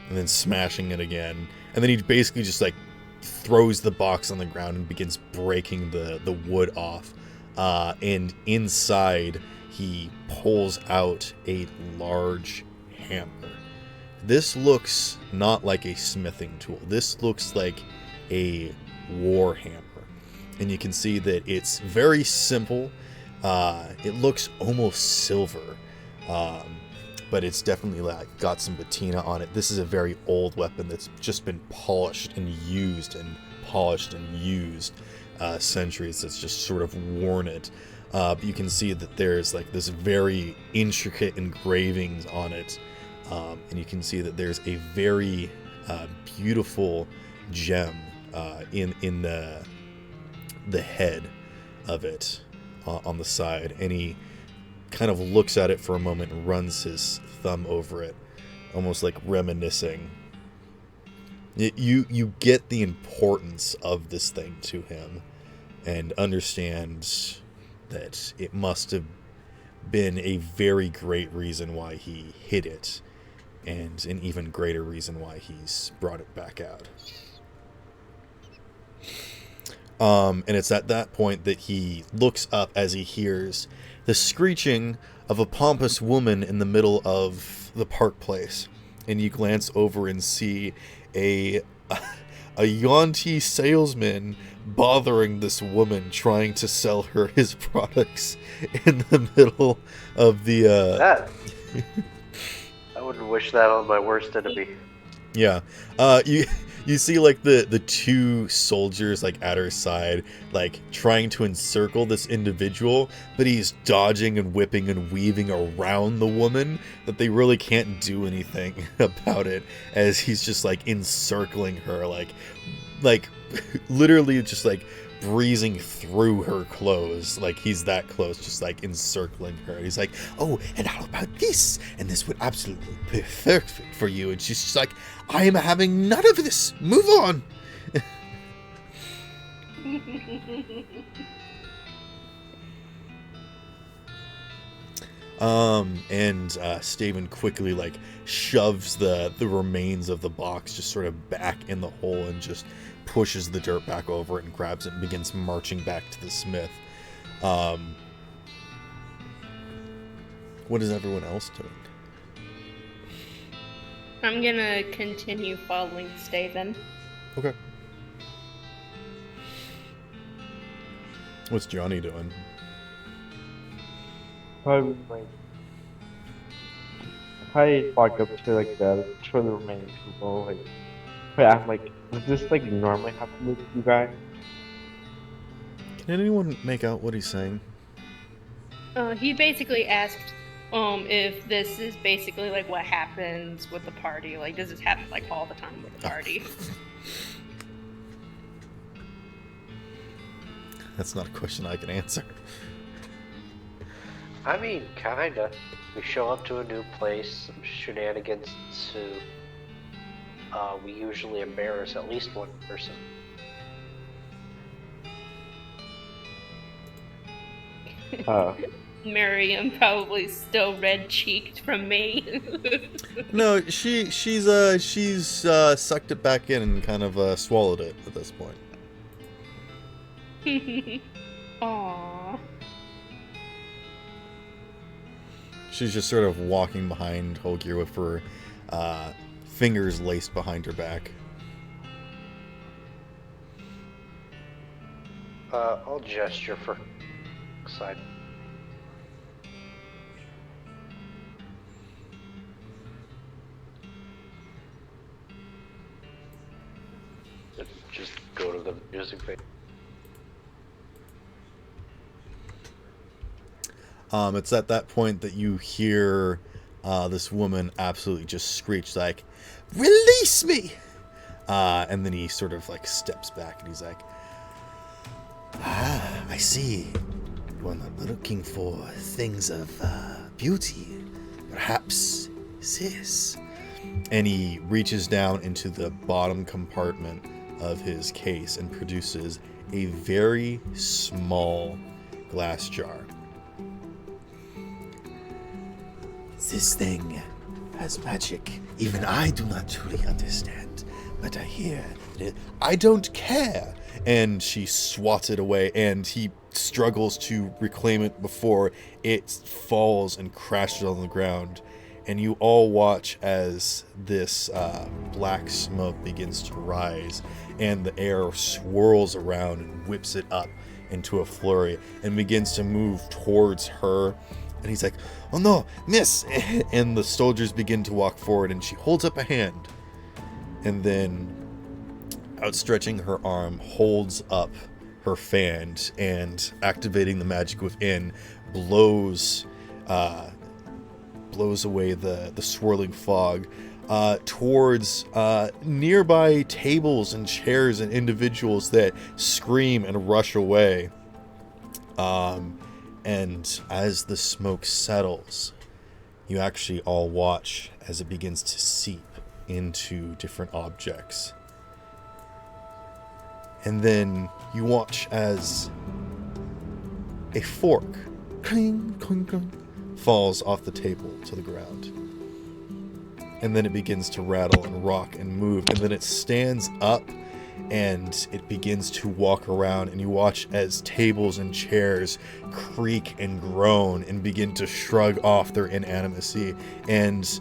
and then smashing it again, and then he basically just like throws the box on the ground and begins breaking the wood off, and inside he pulls out a large hammer this looks not like a smithing tool. This looks like a war hammer. And you can see that it's very simple. It looks almost silver. But it's definitely like got some patina on it. This is a very old weapon that's just been polished and used centuries. That's just sort of worn it. But you can see that there's like this very intricate engravings on it, and you can see that there's a very beautiful gem in the head of it on the side, and he kind of looks at it for a moment and runs his thumb over it, almost like reminiscing. You get the importance of this thing to him, and understand that it must have been a very great reason why he hid it, and an even greater reason why he's brought it back out. And it's at that point that he looks up as he hears the screeching of a pompous woman in the middle of the park place. And you glance over and see a Yuan-Ti salesman bothering this woman, trying to sell her his products in the middle of the... That. I wouldn't wish that on my worst enemy. Yeah. You see like the two soldiers like at her side, like trying to encircle this individual, but he's dodging and whipping and weaving around the woman that they really can't do anything about it, as he's just like encircling her, like literally just like breezing through her clothes. Like he's that close, just like encircling her. And he's like, oh, and how about this? And this would absolutely be perfect for you. And she's just like, I am having none of this. Move on. And Staven quickly like shoves the remains of the box just sort of back in the hole and just pushes the dirt back over it and grabs it and begins marching back to the smith. What is everyone else doing? I'm gonna continue following Staven. Okay. What's Johnny doing? Probably walk up to like the remaining people, like, but I'm like, does this like normally happen with you guys? Can anyone make out what he's saying? He basically asked if this is basically like what happens with the party. Like, does this happen like all the time with the party? That's not a question I can answer. I mean, kinda. We show up to a new place, some shenanigans ensue. We usually embarrass at least one person. Miriam probably still red-cheeked from me. No, she's sucked it back in and kind of swallowed it at this point. Aww. She's just sort of walking behind Holgear with her fingers laced behind her back. I'll gesture for side. Just go to the music face. It's at that point that you hear this woman absolutely just screech like, "Release me!" And then he sort of like steps back and he's like, I see. You are not looking for things of beauty. Perhaps this. And he reaches down into the bottom compartment of his case and produces a very small glass jar. This thing has magic. Even I do not truly understand, but I hear that I don't care. And she swats it away, and he struggles to reclaim it before it falls and crashes on the ground. and you all watch as this black smoke begins to rise, and the air swirls around and whips it up into a flurry and begins to move towards her. And he's like, "Oh no, miss!" And the soldiers begin to walk forward, and she holds up a hand, and then, outstretching her arm, holds up her fan, and activating the magic within, blows away the swirling fog towards nearby tables and chairs and individuals that scream and rush away. And as the smoke settles, you actually all watch as it begins to seep into different objects. And then you watch as a fork, cling, cling, cling, falls off the table to the ground. And then it begins to rattle and rock and move, and then it stands up and it begins to walk around, and you watch as tables and chairs creak and groan and begin to shrug off their inanimacy, and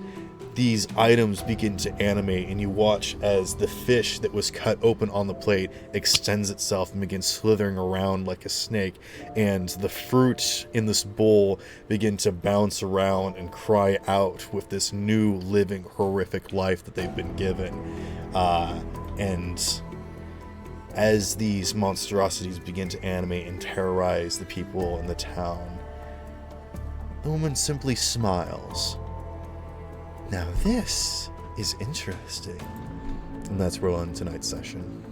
these items begin to animate, and you watch as the fish that was cut open on the plate extends itself and begins slithering around like a snake, and the fruit in this bowl begin to bounce around and cry out with this new living horrific life that they've been given. And as these monstrosities begin to animate and terrorize the people in the town, the woman simply smiles. Now this is interesting. And that's where we'll end tonight's session.